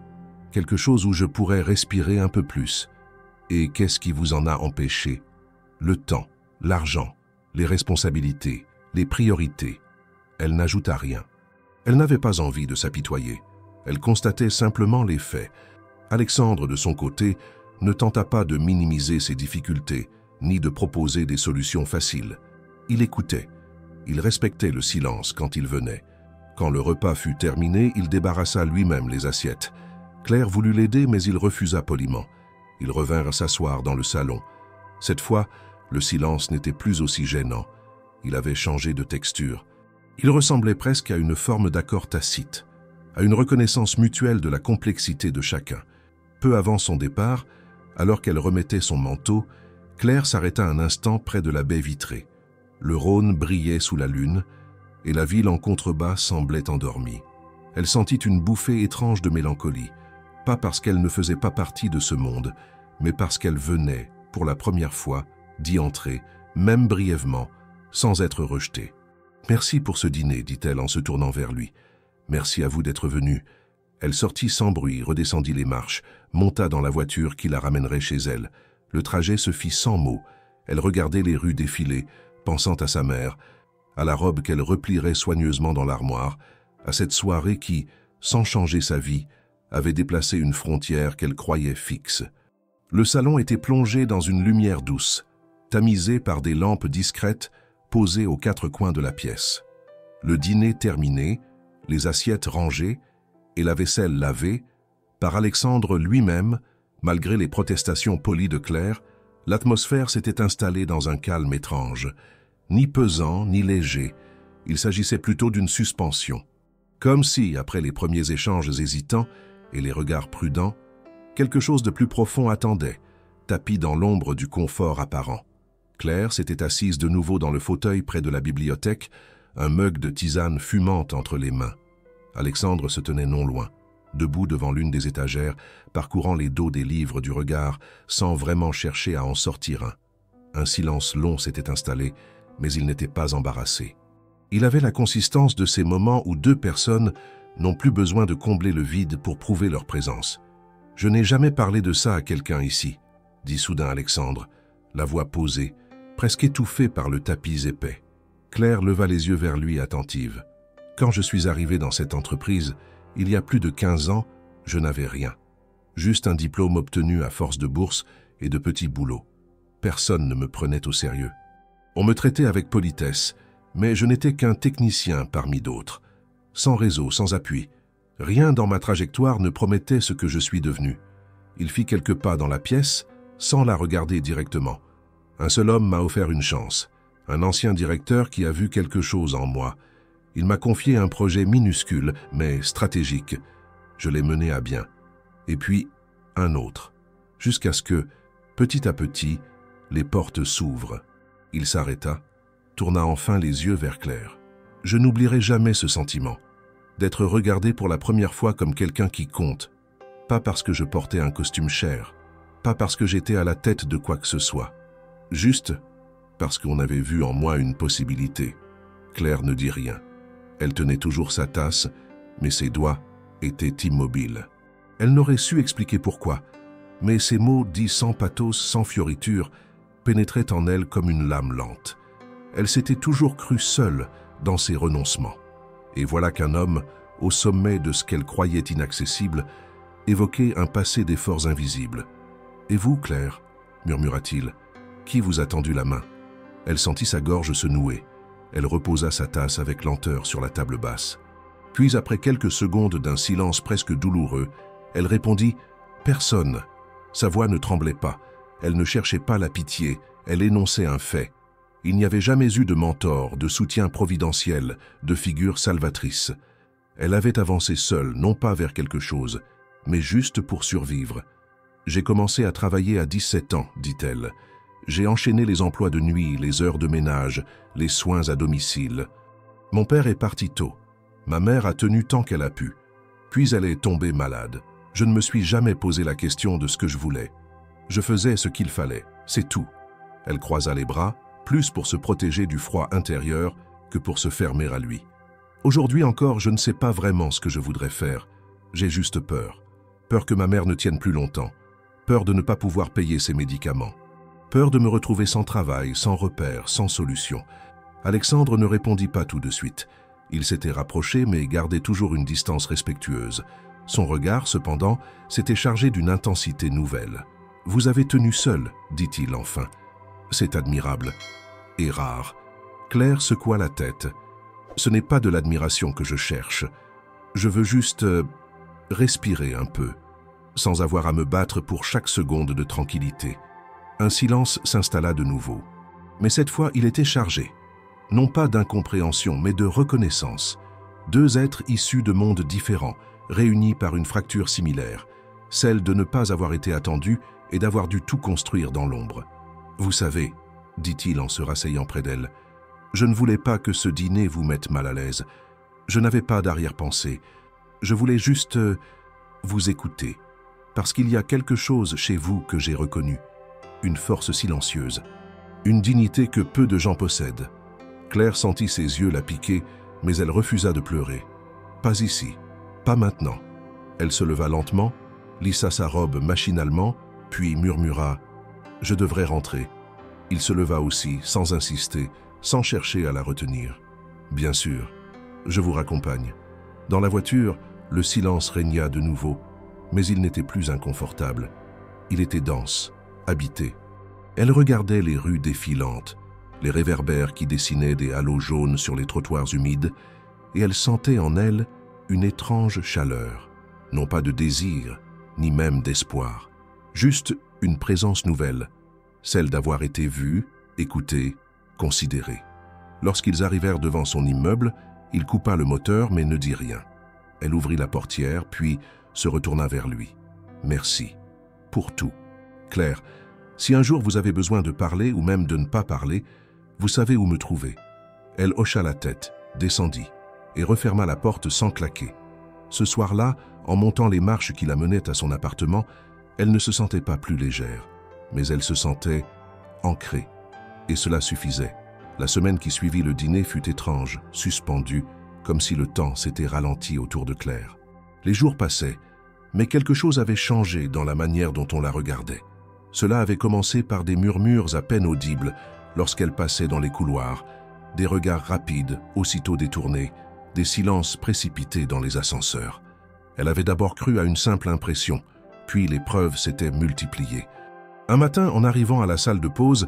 Quelque chose où je pourrais respirer un peu plus. Et qu'est-ce qui vous en a empêché? Le temps, l'argent, les responsabilités, les priorités. » Elle n'ajouta rien. Elle n'avait pas envie de s'apitoyer. Elle constatait simplement les faits. Alexandre, de son côté, ne tenta pas de minimiser ses difficultés, ni de proposer des solutions faciles. Il écoutait. Il respectait le silence quand il venait. Quand le repas fut terminé, il débarrassa lui-même les assiettes. Claire voulut l'aider, mais il refusa poliment. Ils revinrent s'asseoir dans le salon. Cette fois, le silence n'était plus aussi gênant. Il avait changé de texture. Il ressemblait presque à une forme d'accord tacite, à une reconnaissance mutuelle de la complexité de chacun. Peu avant son départ, alors qu'elle remettait son manteau, Claire s'arrêta un instant près de la baie vitrée. Le Rhône brillait sous la lune, et la ville en contrebas semblait endormie. Elle sentit une bouffée étrange de mélancolie, pas parce qu'elle ne faisait pas partie de ce monde, mais parce qu'elle venait, pour la première fois, d'y entrer, même brièvement, sans être rejetée. « Merci pour ce dîner, dit-elle en se tournant vers lui. Merci à vous d'être venu. » Elle sortit sans bruit, redescendit les marches, monta dans la voiture qui la ramènerait chez elle. Le trajet se fit sans mots. Elle regardait les rues défiler, pensant à sa mère, à la robe qu'elle replierait soigneusement dans l'armoire, à cette soirée qui, sans changer sa vie, avait déplacé une frontière qu'elle croyait fixe. Le salon était plongé dans une lumière douce, tamisé par des lampes discrètes posées aux quatre coins de la pièce. Le dîner terminé, les assiettes rangées et la vaisselle lavée, par Alexandre lui-même, malgré les protestations polies de Claire, l'atmosphère s'était installée dans un calme étrange. Ni pesant, ni léger, il s'agissait plutôt d'une suspension. Comme si, après les premiers échanges hésitants et les regards prudents, quelque chose de plus profond attendait, tapi dans l'ombre du confort apparent. Claire s'était assise de nouveau dans le fauteuil près de la bibliothèque, un mug de tisane fumante entre les mains. Alexandre se tenait non loin, debout devant l'une des étagères, parcourant les dos des livres du regard, sans vraiment chercher à en sortir un. Un silence long s'était installé, mais il n'était pas embarrassé. Il avait la consistance de ces moments où deux personnes n'ont plus besoin de combler le vide pour prouver leur présence. « Je n'ai jamais parlé de ça à quelqu'un ici », dit soudain Alexandre, la voix posée, presque étouffée par le tapis épais. Claire leva les yeux vers lui attentive. « Quand je suis arrivée dans cette entreprise, il y a plus de 15 ans, je n'avais rien. Juste un diplôme obtenu à force de bourse et de petits boulots. Personne ne me prenait au sérieux. On me traitait avec politesse, mais je n'étais qu'un technicien parmi d'autres. Sans réseau, sans appui. Rien dans ma trajectoire ne promettait ce que je suis devenu. Il fit quelques pas dans la pièce, sans la regarder directement. Un seul homme m'a offert une chance, un ancien directeur qui a vu quelque chose en moi. Il m'a confié un projet minuscule, mais stratégique. Je l'ai mené à bien. Et puis, un autre. Jusqu'à ce que, petit à petit, les portes s'ouvrent. Il s'arrêta, tourna enfin les yeux vers Claire. Je n'oublierai jamais ce sentiment, d'être regardé pour la première fois comme quelqu'un qui compte, pas parce que je portais un costume cher, pas parce que j'étais à la tête de quoi que ce soit, juste parce qu'on avait vu en moi une possibilité. Claire ne dit rien. Elle tenait toujours sa tasse, mais ses doigts étaient immobiles. Elle n'aurait su expliquer pourquoi, mais ces mots dits sans pathos, sans fioriture, pénétraient en elle comme une lame lente. Elle s'était toujours crue seule dans ses renoncements. Et voilà qu'un homme, au sommet de ce qu'elle croyait inaccessible, évoquait un passé d'efforts invisibles. « Et vous, Claire ?» murmura-t-il. « Qui vous a tendu la main ?» Elle sentit sa gorge se nouer. Elle reposa sa tasse avec lenteur sur la table basse. Puis, après quelques secondes d'un silence presque douloureux, elle répondit « Personne ». Sa voix ne tremblait pas. Elle ne cherchait pas la pitié, elle énonçait un fait. Il n'y avait jamais eu de mentor, de soutien providentiel, de figure salvatrice. Elle avait avancé seule, non pas vers quelque chose, mais juste pour survivre. « J'ai commencé à travailler à 17 ans, dit-elle. J'ai enchaîné les emplois de nuit, les heures de ménage, les soins à domicile. Mon père est parti tôt. Ma mère a tenu tant qu'elle a pu. Puis elle est tombée malade. Je ne me suis jamais posé la question de ce que je voulais. Je faisais ce qu'il fallait, c'est tout. » Elle croisa les bras, plus pour se protéger du froid intérieur que pour se fermer à lui. « Aujourd'hui encore, je ne sais pas vraiment ce que je voudrais faire. J'ai juste peur. Peur que ma mère ne tienne plus longtemps. Peur de ne pas pouvoir payer ses médicaments. Peur de me retrouver sans travail, sans repère, sans solution. » Alexandre ne répondit pas tout de suite. Il s'était rapproché mais gardait toujours une distance respectueuse. Son regard, cependant, s'était chargé d'une intensité nouvelle. « Vous avez tenu seul, dit-il enfin. C'est admirable. Et rare. » Claire secoua la tête. « Ce n'est pas de l'admiration que je cherche. Je veux juste respirer un peu, sans avoir à me battre pour chaque seconde de tranquillité. » Un silence s'installa de nouveau. Mais cette fois, il était chargé. Non pas d'incompréhension, mais de reconnaissance. Deux êtres issus de mondes différents, réunis par une fracture similaire, celle de ne pas avoir été attendus et d'avoir dû tout construire dans l'ombre. « Vous savez, dit-il en se rasseyant près d'elle, je ne voulais pas que ce dîner vous mette mal à l'aise. Je n'avais pas d'arrière-pensée. Je voulais juste vous écouter, parce qu'il y a quelque chose chez vous que j'ai reconnu. Une force silencieuse, une dignité que peu de gens possèdent. » Claire sentit ses yeux la piquer, mais elle refusa de pleurer. « Pas ici, pas maintenant. » Elle se leva lentement, lissa sa robe machinalement, puis murmura « Je devrais rentrer. » Il se leva aussi, sans insister, sans chercher à la retenir. « Bien sûr, je vous raccompagne. » Dans la voiture, le silence régna de nouveau, mais il n'était plus inconfortable. Il était dense, habité. Elle regardait les rues défilantes, les réverbères qui dessinaient des halos jaunes sur les trottoirs humides, et elle sentait en elle une étrange chaleur, non pas de désir, ni même d'espoir, juste une présence nouvelle, celle d'avoir été vue, écoutée, considérée. Lorsqu'ils arrivèrent devant son immeuble, il coupa le moteur mais ne dit rien. Elle ouvrit la portière, puis se retourna vers lui. « Merci. Pour tout. Claire, si un jour vous avez besoin de parler ou même de ne pas parler, vous savez où me trouver. » Elle hocha la tête, descendit et referma la porte sans claquer. Ce soir-là, en montant les marches qui la menaient à son appartement, elle ne se sentait pas plus légère, mais elle se sentait ancrée. Et cela suffisait. La semaine qui suivit le dîner fut étrange, suspendue, comme si le temps s'était ralenti autour de Claire. Les jours passaient, mais quelque chose avait changé dans la manière dont on la regardait. Cela avait commencé par des murmures à peine audibles lorsqu'elle passait dans les couloirs, des regards rapides, aussitôt détournés, des silences précipités dans les ascenseurs. Elle avait d'abord cru à une simple impression, puis les preuves s'étaient multipliées. Un matin, en arrivant à la salle de pause,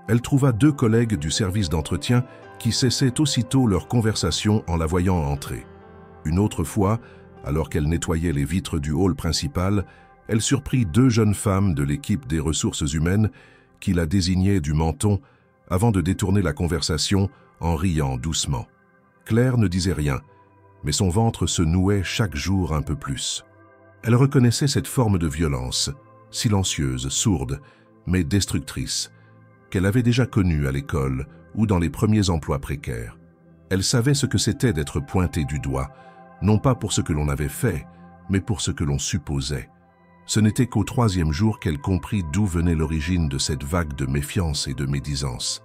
elle trouva deux collègues du service d'entretien qui cessaient aussitôt leur conversation en la voyant entrer. Une autre fois, alors qu'elle nettoyait les vitres du hall principal, elle surprit deux jeunes femmes de l'équipe des ressources humaines qui la désignaient du menton avant de détourner la conversation en riant doucement. Claire ne disait rien, mais son ventre se nouait chaque jour un peu plus. Elle reconnaissait cette forme de violence, silencieuse, sourde, mais destructrice, qu'elle avait déjà connue à l'école ou dans les premiers emplois précaires. Elle savait ce que c'était d'être pointée du doigt, non pas pour ce que l'on avait fait, mais pour ce que l'on supposait. Ce n'était qu'au troisième jour qu'elle comprit d'où venait l'origine de cette vague de méfiance et de médisance.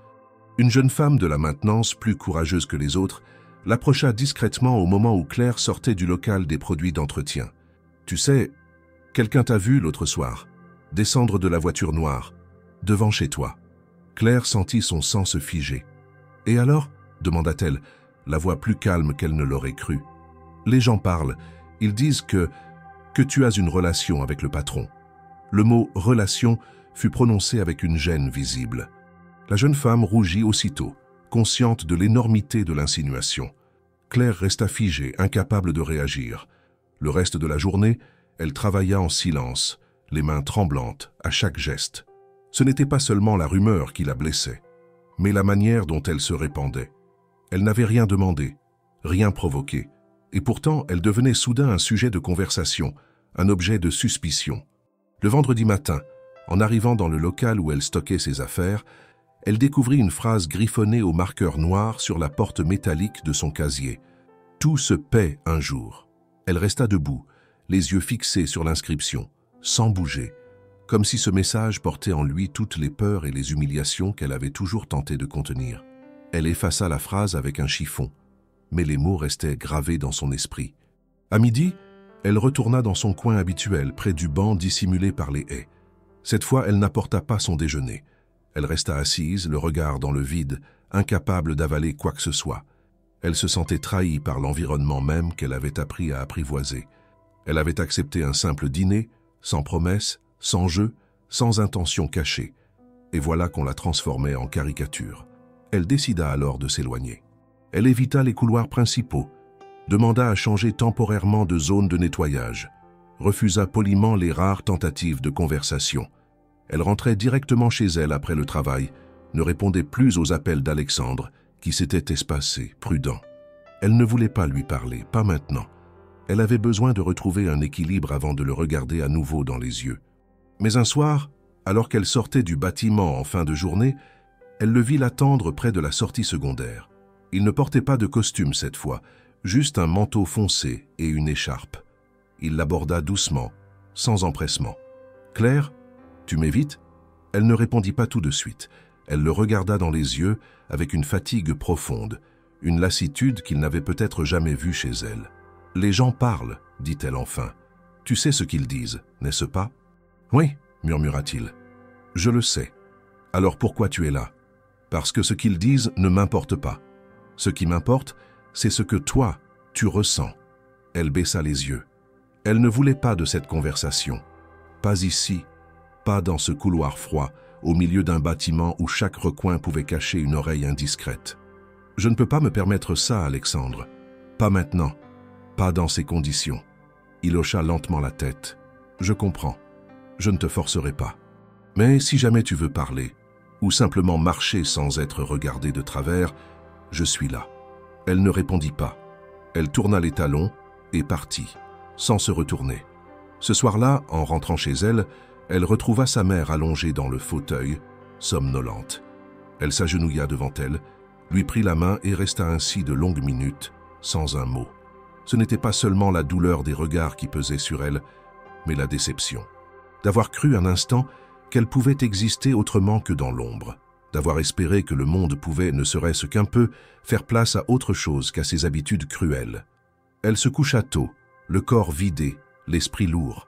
Une jeune femme de la maintenance, plus courageuse que les autres, l'approcha discrètement au moment où Claire sortait du local des produits d'entretien. « Tu sais, quelqu'un t'a vu l'autre soir, descendre de la voiture noire, devant chez toi. » Claire sentit son sang se figer. « Et alors ?» demanda-t-elle, la voix plus calme qu'elle ne l'aurait cru. « Les gens parlent, ils disent que tu as une relation avec le patron. » Le mot « relation » fut prononcé avec une gêne visible. La jeune femme rougit aussitôt, consciente de l'énormité de l'insinuation. Claire resta figée, incapable de réagir. Le reste de la journée, elle travailla en silence, les mains tremblantes à chaque geste. Ce n'était pas seulement la rumeur qui la blessait, mais la manière dont elle se répandait. Elle n'avait rien demandé, rien provoqué, et pourtant elle devenait soudain un sujet de conversation, un objet de suspicion. Le vendredi matin, en arrivant dans le local où elle stockait ses affaires, elle découvrit une phrase griffonnée au marqueur noir sur la porte métallique de son casier. « Tout se paie un jour ». Elle resta debout, les yeux fixés sur l'inscription, sans bouger, comme si ce message portait en lui toutes les peurs et les humiliations qu'elle avait toujours tenté de contenir. Elle effaça la phrase avec un chiffon, mais les mots restaient gravés dans son esprit. À midi, elle retourna dans son coin habituel, près du banc dissimulé par les haies. Cette fois, elle n'apporta pas son déjeuner. Elle resta assise, le regard dans le vide, incapable d'avaler quoi que ce soit. Elle se sentait trahie par l'environnement même qu'elle avait appris à apprivoiser. Elle avait accepté un simple dîner, sans promesse, sans jeu, sans intention cachée. Et voilà qu'on la transformait en caricature. Elle décida alors de s'éloigner. Elle évita les couloirs principaux, demanda à changer temporairement de zone de nettoyage, refusa poliment les rares tentatives de conversation. Elle rentrait directement chez elle après le travail, ne répondait plus aux appels d'Alexandre, qui s'était espacé, prudent. Elle ne voulait pas lui parler, pas maintenant. Elle avait besoin de retrouver un équilibre avant de le regarder à nouveau dans les yeux. Mais un soir, alors qu'elle sortait du bâtiment en fin de journée, elle le vit l'attendre près de la sortie secondaire. Il ne portait pas de costume cette fois, juste un manteau foncé et une écharpe. Il l'aborda doucement, sans empressement. « Claire, tu m'évites ?» Elle ne répondit pas tout de suite. Elle le regarda dans les yeux avec une fatigue profonde, une lassitude qu'il n'avait peut-être jamais vue chez elle. « Les gens parlent, dit-elle enfin. Tu sais ce qu'ils disent, n'est-ce pas ? » « Oui, murmura-t-il. Je le sais. Alors pourquoi tu es là ? Parce que ce qu'ils disent ne m'importe pas. Ce qui m'importe, c'est ce que toi, tu ressens. » Elle baissa les yeux. Elle ne voulait pas de cette conversation. Pas ici, pas dans ce couloir froid, au milieu d'un bâtiment où chaque recoin pouvait cacher une oreille indiscrète. « Je ne peux pas me permettre ça, Alexandre. Pas maintenant. Pas dans ces conditions. » Il hocha lentement la tête. « Je comprends. Je ne te forcerai pas. Mais si jamais tu veux parler, ou simplement marcher sans être regardé de travers, je suis là. » Elle ne répondit pas. Elle tourna les talons et partit, sans se retourner. Ce soir-là, en rentrant chez elle, elle retrouva sa mère allongée dans le fauteuil, somnolente. Elle s'agenouilla devant elle, lui prit la main et resta ainsi de longues minutes, sans un mot. Ce n'était pas seulement la douleur des regards qui pesaient sur elle, mais la déception. D'avoir cru un instant qu'elle pouvait exister autrement que dans l'ombre. D'avoir espéré que le monde pouvait, ne serait-ce qu'un peu, faire place à autre chose qu'à ses habitudes cruelles. Elle se coucha tôt, le corps vidé, l'esprit lourd.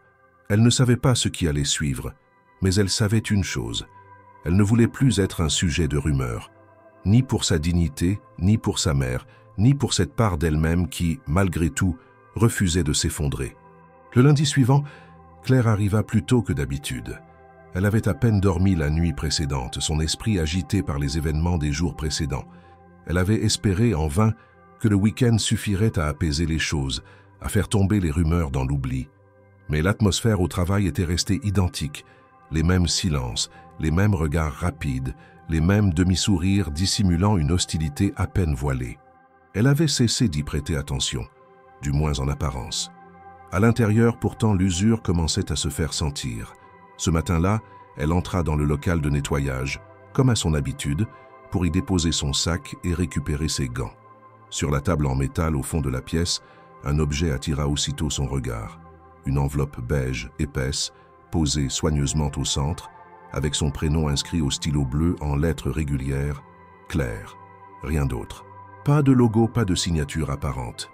Elle ne savait pas ce qui allait suivre, mais elle savait une chose. Elle ne voulait plus être un sujet de rumeurs, ni pour sa dignité, ni pour sa mère, ni pour cette part d'elle-même qui, malgré tout, refusait de s'effondrer. Le lundi suivant, Claire arriva plus tôt que d'habitude. Elle avait à peine dormi la nuit précédente, son esprit agité par les événements des jours précédents. Elle avait espéré en vain que le week-end suffirait à apaiser les choses, à faire tomber les rumeurs dans l'oubli. Mais l'atmosphère au travail était restée identique, les mêmes silences, les mêmes regards rapides, les mêmes demi-sourires dissimulant une hostilité à peine voilée. Elle avait cessé d'y prêter attention, du moins en apparence. À l'intérieur, pourtant, l'usure commençait à se faire sentir. Ce matin-là, elle entra dans le local de nettoyage, comme à son habitude, pour y déposer son sac et récupérer ses gants. Sur la table en métal au fond de la pièce, un objet attira aussitôt son regard. Une enveloppe beige, épaisse, posée soigneusement au centre, avec son prénom inscrit au stylo bleu en lettres régulières, Claire. Rien d'autre. Pas de logo, pas de signature apparente.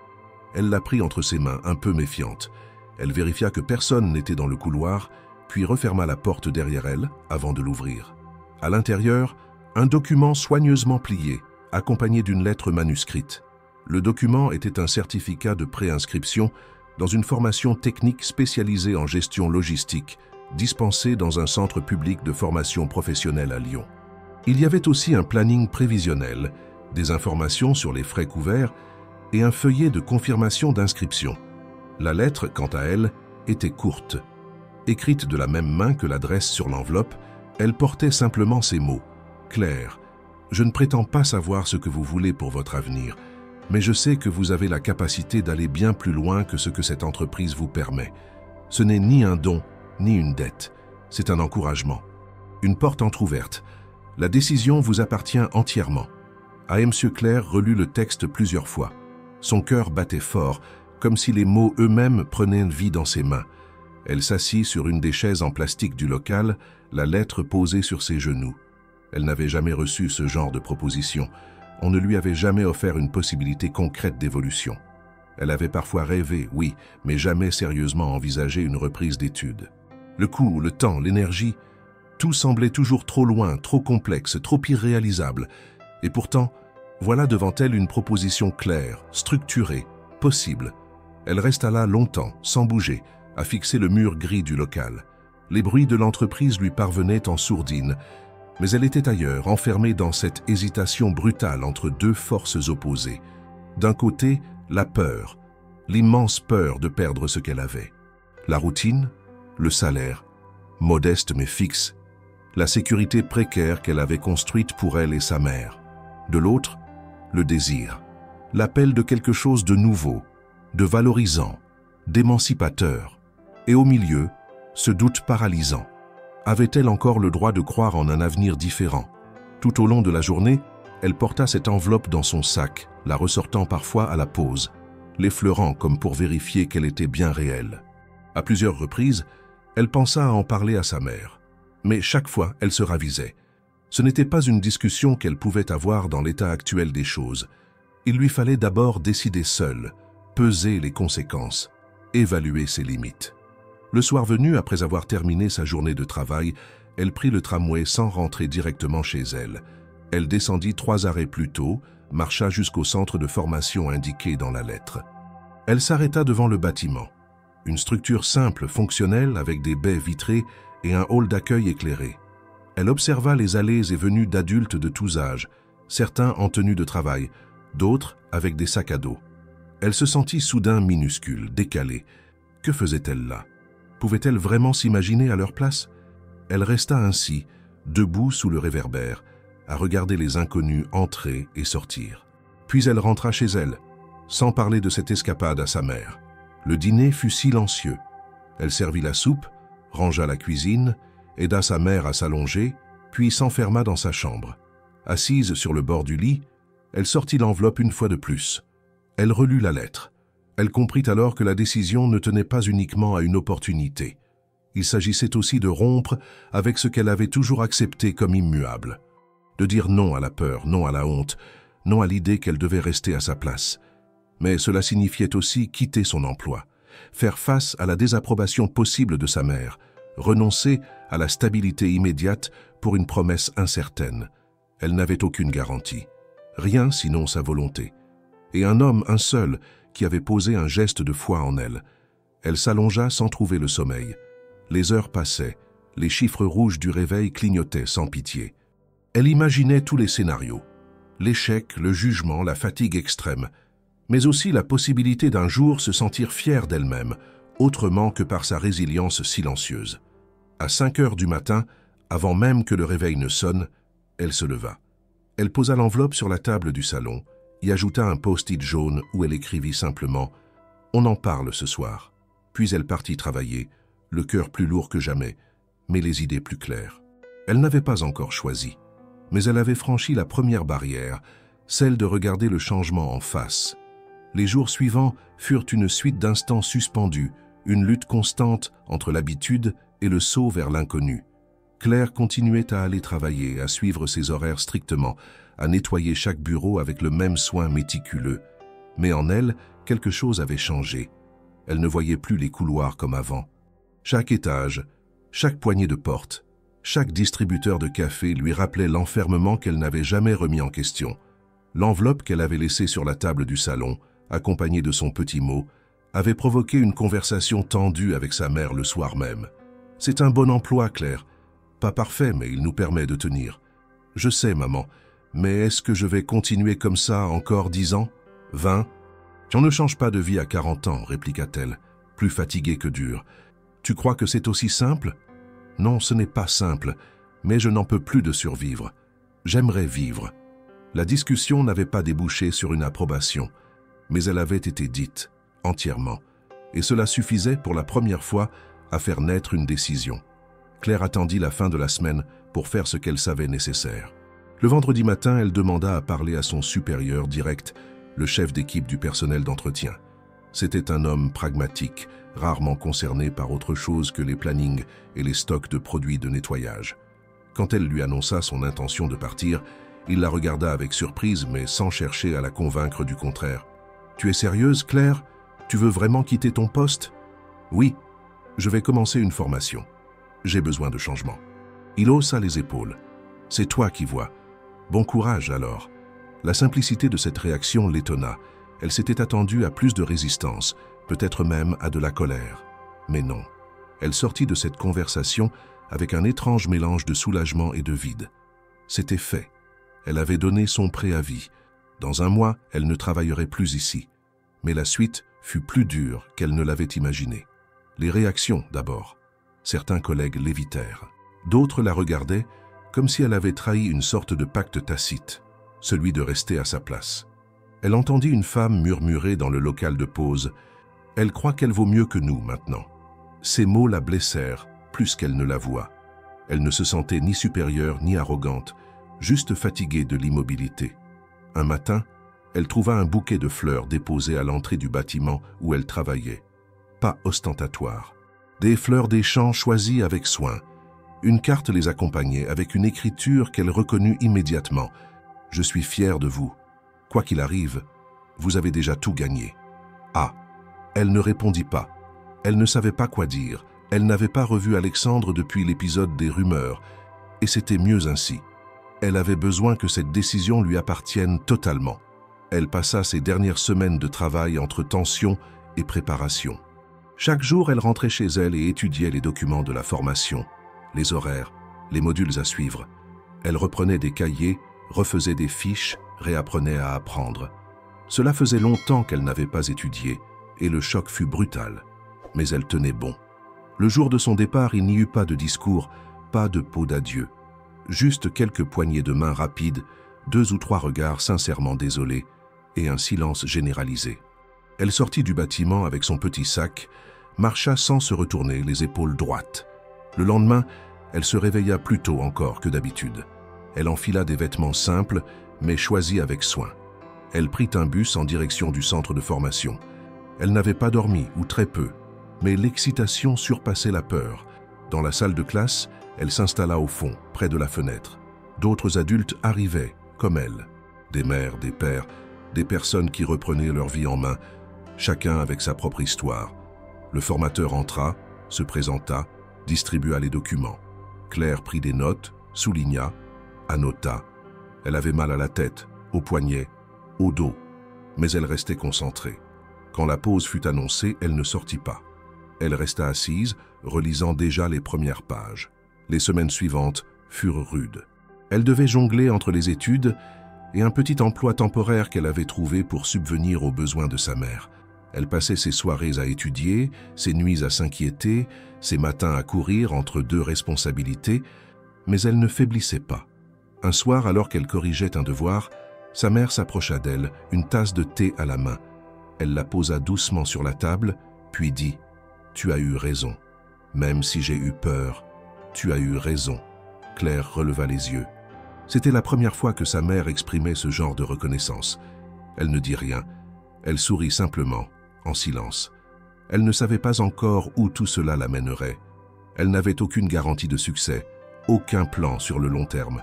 Elle la prit entre ses mains, un peu méfiante. Elle vérifia que personne n'était dans le couloir, puis referma la porte derrière elle avant de l'ouvrir. À l'intérieur, un document soigneusement plié, accompagné d'une lettre manuscrite. Le document était un certificat de préinscription dans une formation technique spécialisée en gestion logistique, dispensée dans un centre public de formation professionnelle à Lyon. Il y avait aussi un planning prévisionnel, des informations sur les frais couverts et un feuillet de confirmation d'inscription. La lettre, quant à elle, était courte. Écrite de la même main que l'adresse sur l'enveloppe, elle portait simplement ces mots. « Claire, je ne prétends pas savoir ce que vous voulez pour votre avenir, mais je sais que vous avez la capacité d'aller bien plus loin que ce que cette entreprise vous permet. Ce n'est ni un don, ni une dette. C'est un encouragement. Une porte entr'ouverte. La décision vous appartient entièrement. » A.M. Claire relut le texte plusieurs fois. Son cœur battait fort, comme si les mots eux-mêmes prenaient vie dans ses mains. Elle s'assit sur une des chaises en plastique du local, la lettre posée sur ses genoux. Elle n'avait jamais reçu ce genre de proposition. On ne lui avait jamais offert une possibilité concrète d'évolution. Elle avait parfois rêvé, oui, mais jamais sérieusement envisagé une reprise d'études. Le coût, le temps, l'énergie, tout semblait toujours trop loin, trop complexe, trop irréalisable. Et pourtant, voilà devant elle une proposition claire, structurée, possible. Elle resta là longtemps, sans bouger, à fixer le mur gris du local. Les bruits de l'entreprise lui parvenaient en sourdine, mais elle était ailleurs, enfermée dans cette hésitation brutale entre deux forces opposées. D'un côté, la peur, l'immense peur de perdre ce qu'elle avait. La routine, le salaire, modeste mais fixe, la sécurité précaire qu'elle avait construite pour elle et sa mère. De l'autre, le désir, l'appel de quelque chose de nouveau, de valorisant, d'émancipateur. Et au milieu, ce doute paralysant. Avait-elle encore le droit de croire en un avenir différent? Tout au long de la journée, elle porta cette enveloppe dans son sac, la ressortant parfois à la pause, l'effleurant comme pour vérifier qu'elle était bien réelle. À plusieurs reprises, elle pensa à en parler à sa mère. Mais chaque fois, elle se ravisait. Ce n'était pas une discussion qu'elle pouvait avoir dans l'état actuel des choses. Il lui fallait d'abord décider seule, peser les conséquences, évaluer ses limites. Le soir venu, après avoir terminé sa journée de travail, elle prit le tramway sans rentrer directement chez elle. Elle descendit 3 arrêts plus tôt, marcha jusqu'au centre de formation indiqué dans la lettre. Elle s'arrêta devant le bâtiment. Une structure simple, fonctionnelle, avec des baies vitrées et un hall d'accueil éclairé. Elle observa les allées et venues d'adultes de tous âges, certains en tenue de travail, d'autres avec des sacs à dos. Elle se sentit soudain minuscule, décalée. Que faisait-elle là? Pouvait-elle vraiment s'imaginer à leur place? Elle resta ainsi, debout sous le réverbère, à regarder les inconnus entrer et sortir. Puis elle rentra chez elle, sans parler de cette escapade à sa mère. Le dîner fut silencieux. Elle servit la soupe, rangea la cuisine, aida sa mère à s'allonger, puis s'enferma dans sa chambre. Assise sur le bord du lit, elle sortit l'enveloppe une fois de plus. Elle relut la lettre. Elle comprit alors que la décision ne tenait pas uniquement à une opportunité. Il s'agissait aussi de rompre avec ce qu'elle avait toujours accepté comme immuable. De dire non à la peur, non à la honte, non à l'idée qu'elle devait rester à sa place. Mais cela signifiait aussi quitter son emploi, faire face à la désapprobation possible de sa mère, renoncer à la stabilité immédiate pour une promesse incertaine. Elle n'avait aucune garantie, rien sinon sa volonté. Et un homme, un seul, qui avait posé un geste de foi en elle. Elle s'allongea sans trouver le sommeil. Les heures passaient, les chiffres rouges du réveil clignotaient sans pitié. Elle imaginait tous les scénarios. L'échec, le jugement, la fatigue extrême, mais aussi la possibilité d'un jour se sentir fière d'elle-même, autrement que par sa résilience silencieuse. À 5 heures du matin, avant même que le réveil ne sonne, elle se leva. Elle posa l'enveloppe sur la table du salon, y ajouta un post-it jaune où elle écrivit simplement « On en parle ce soir ». Puis elle partit travailler, le cœur plus lourd que jamais, mais les idées plus claires. Elle n'avait pas encore choisi, mais elle avait franchi la première barrière, celle de regarder le changement en face. Les jours suivants furent une suite d'instants suspendus, une lutte constante entre l'habitude et le saut vers l'inconnu. Claire continuait à aller travailler, à suivre ses horaires strictement, à nettoyer chaque bureau avec le même soin méticuleux. Mais en elle, quelque chose avait changé. Elle ne voyait plus les couloirs comme avant. Chaque étage, chaque poignée de porte, chaque distributeur de café lui rappelait l'enfermement qu'elle n'avait jamais remis en question. L'enveloppe qu'elle avait laissée sur la table du salon, accompagnée de son petit mot, avait provoqué une conversation tendue avec sa mère le soir même. « C'est un bon emploi, Claire. Pas parfait, mais il nous permet de tenir. Je sais, maman, Mais est-ce que je vais continuer comme ça encore 10 ans? 20? On ne change pas de vie à 40 ans, répliqua-t-elle, plus fatiguée que dure. Tu crois que c'est aussi simple? Non, ce n'est pas simple, mais je n'en peux plus de survivre. J'aimerais vivre. La discussion n'avait pas débouché sur une approbation, mais elle avait été dite, entièrement, et cela suffisait pour la première fois à faire naître une décision. Claire attendit la fin de la semaine pour faire ce qu'elle savait nécessaire. Le vendredi matin, elle demanda à parler à son supérieur direct, le chef d'équipe du personnel d'entretien. C'était un homme pragmatique, rarement concerné par autre chose que les plannings et les stocks de produits de nettoyage. Quand elle lui annonça son intention de partir, il la regarda avec surprise, mais sans chercher à la convaincre du contraire. « Tu es sérieuse, Claire? Tu veux vraiment quitter ton poste? »« Oui, je vais commencer une formation. J'ai besoin de changement. » Il haussa les épaules. « C'est toi qui vois. Bon courage alors. » La simplicité de cette réaction l'étonna. Elle s'était attendue à plus de résistance, peut-être même à de la colère. Mais non. Elle sortit de cette conversation avec un étrange mélange de soulagement et de vide. C'était fait. Elle avait donné son préavis. Dans un mois, elle ne travaillerait plus ici. Mais la suite fut plus dure qu'elle ne l'avait imaginé. Les réactions d'abord. Certains collègues l'évitèrent. D'autres la regardaient comme si elle avait trahi une sorte de pacte tacite, celui de rester à sa place. Elle entendit une femme murmurer dans le local de pause « Elle croit qu'elle vaut mieux que nous maintenant ». Ces mots la blessèrent plus qu'elle ne l'avoua. Elle ne se sentait ni supérieure ni arrogante, juste fatiguée de l'immobilité. Un matin, elle trouva un bouquet de fleurs déposé à l'entrée du bâtiment où elle travaillait. Pas ostentatoire. Des fleurs des champs choisies avec soin. Une carte les accompagnait avec une écriture qu'elle reconnut immédiatement. « Je suis fière de vous. Quoi qu'il arrive, vous avez déjà tout gagné. » Ah, elle ne répondit pas. Elle ne savait pas quoi dire. Elle n'avait pas revu Alexandre depuis l'épisode des rumeurs. Et c'était mieux ainsi. Elle avait besoin que cette décision lui appartienne totalement. Elle passa ses dernières semaines de travail entre tension et préparation. Chaque jour, elle rentrait chez elle et étudiait les documents de la formation, les horaires, les modules à suivre. Elle reprenait des cahiers, refaisait des fiches, réapprenait à apprendre. Cela faisait longtemps qu'elle n'avait pas étudié, et le choc fut brutal. Mais elle tenait bon. Le jour de son départ, il n'y eut pas de discours, pas de pot d'adieu. Juste quelques poignées de main rapides, 2 ou 3 regards sincèrement désolés, et un silence généralisé. Elle sortit du bâtiment avec son petit sac, marcha sans se retourner, les épaules droites. Le lendemain, elle se réveilla plus tôt encore que d'habitude. Elle enfila des vêtements simples, mais choisis avec soin. Elle prit un bus en direction du centre de formation. Elle n'avait pas dormi, ou très peu, mais l'excitation surpassait la peur. Dans la salle de classe, elle s'installa au fond, près de la fenêtre. D'autres adultes arrivaient, comme elle. Des mères, des pères, des personnes qui reprenaient leur vie en main, chacun avec sa propre histoire. Le formateur entra, se présenta, distribua les documents. Claire prit des notes, souligna, annota. Elle avait mal à la tête, aux poignets, au dos, mais elle restait concentrée. Quand la pause fut annoncée, elle ne sortit pas. Elle resta assise, relisant déjà les premières pages. Les semaines suivantes furent rudes. Elle devait jongler entre les études et un petit emploi temporaire qu'elle avait trouvé pour subvenir aux besoins de sa mère. Elle passait ses soirées à étudier, ses nuits à s'inquiéter, ses matins à courir entre 2 responsabilités, mais elle ne faiblissait pas. Un soir, alors qu'elle corrigeait un devoir, sa mère s'approcha d'elle, une tasse de thé à la main. Elle la posa doucement sur la table, puis dit « Tu as eu raison. Même si j'ai eu peur, tu as eu raison. » Claire releva les yeux. C'était la première fois que sa mère exprimait ce genre de reconnaissance. Elle ne dit rien. Elle sourit simplement, en silence. Elle ne savait pas encore où tout cela l'amènerait. Elle n'avait aucune garantie de succès, aucun plan sur le long terme.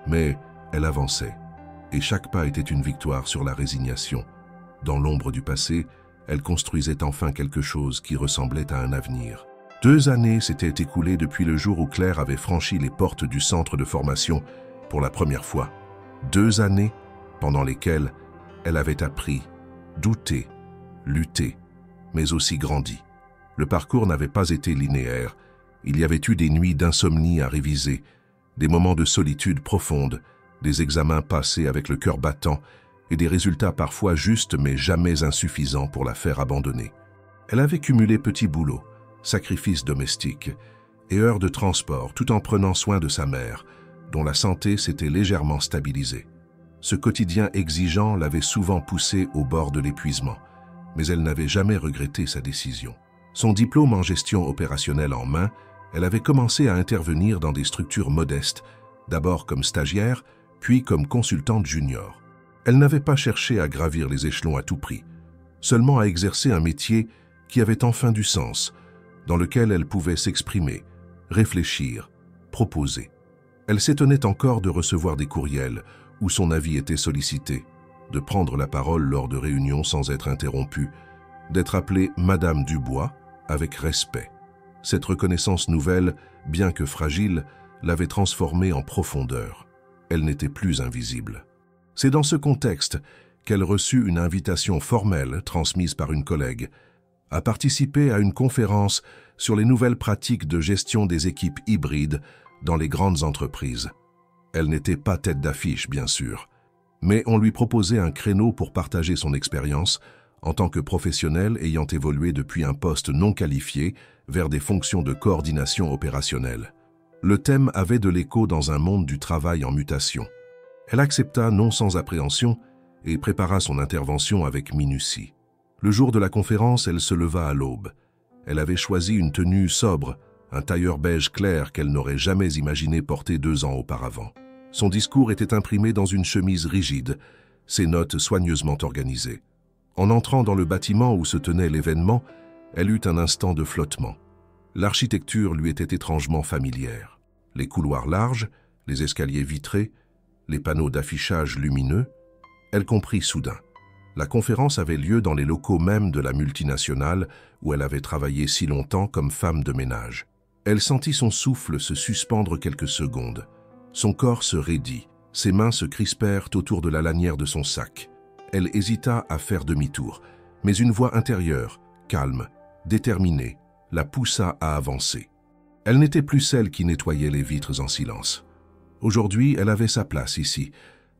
Mais elle avançait, et chaque pas était une victoire sur la résignation. Dans l'ombre du passé, elle construisait enfin quelque chose qui ressemblait à un avenir. 2 années s'étaient écoulées depuis le jour où Claire avait franchi les portes du centre de formation pour la première fois. 2 années pendant lesquelles elle avait appris, douté, lutté, mais aussi grandi. Le parcours n'avait pas été linéaire. Il y avait eu des nuits d'insomnie à réviser, des moments de solitude profonde, des examens passés avec le cœur battant et des résultats parfois justes mais jamais insuffisants pour la faire abandonner. Elle avait cumulé petits boulots, sacrifices domestiques et heures de transport tout en prenant soin de sa mère, dont la santé s'était légèrement stabilisée. Ce quotidien exigeant l'avait souvent poussée au bord de l'épuisement, mais elle n'avait jamais regretté sa décision. Son diplôme en gestion opérationnelle en main, elle avait commencé à intervenir dans des structures modestes, d'abord comme stagiaire, puis comme consultante junior. Elle n'avait pas cherché à gravir les échelons à tout prix, seulement à exercer un métier qui avait enfin du sens, dans lequel elle pouvait s'exprimer, réfléchir, proposer. Elle s'étonnait encore de recevoir des courriels où son avis était sollicité, de prendre la parole lors de réunions sans être interrompue, d'être appelée Madame Dubois avec respect. Cette reconnaissance nouvelle, bien que fragile, l'avait transformée en profondeur. Elle n'était plus invisible. C'est dans ce contexte qu'elle reçut une invitation formelle transmise par une collègue à participer à une conférence sur les nouvelles pratiques de gestion des équipes hybrides dans les grandes entreprises. Elle n'était pas tête d'affiche, bien sûr, mais on lui proposait un créneau pour partager son expérience en tant que professionnelle ayant évolué depuis un poste non qualifié vers des fonctions de coordination opérationnelle. Le thème avait de l'écho dans un monde du travail en mutation. Elle accepta non sans appréhension et prépara son intervention avec minutie. Le jour de la conférence, elle se leva à l'aube. Elle avait choisi une tenue sobre, un tailleur beige clair qu'elle n'aurait jamais imaginé porter 2 ans auparavant. Son discours était imprimé dans une chemise rigide, ses notes soigneusement organisées. En entrant dans le bâtiment où se tenait l'événement, elle eut un instant de flottement. L'architecture lui était étrangement familière. Les couloirs larges, les escaliers vitrés, les panneaux d'affichage lumineux, elle comprit soudain. La conférence avait lieu dans les locaux même de la multinationale où elle avait travaillé si longtemps comme femme de ménage. Elle sentit son souffle se suspendre quelques secondes. Son corps se raidit, ses mains se crispèrent autour de la lanière de son sac. Elle hésita à faire demi-tour, mais une voix intérieure, calme, déterminée, la poussa à avancer. Elle n'était plus celle qui nettoyait les vitres en silence. Aujourd'hui, elle avait sa place ici,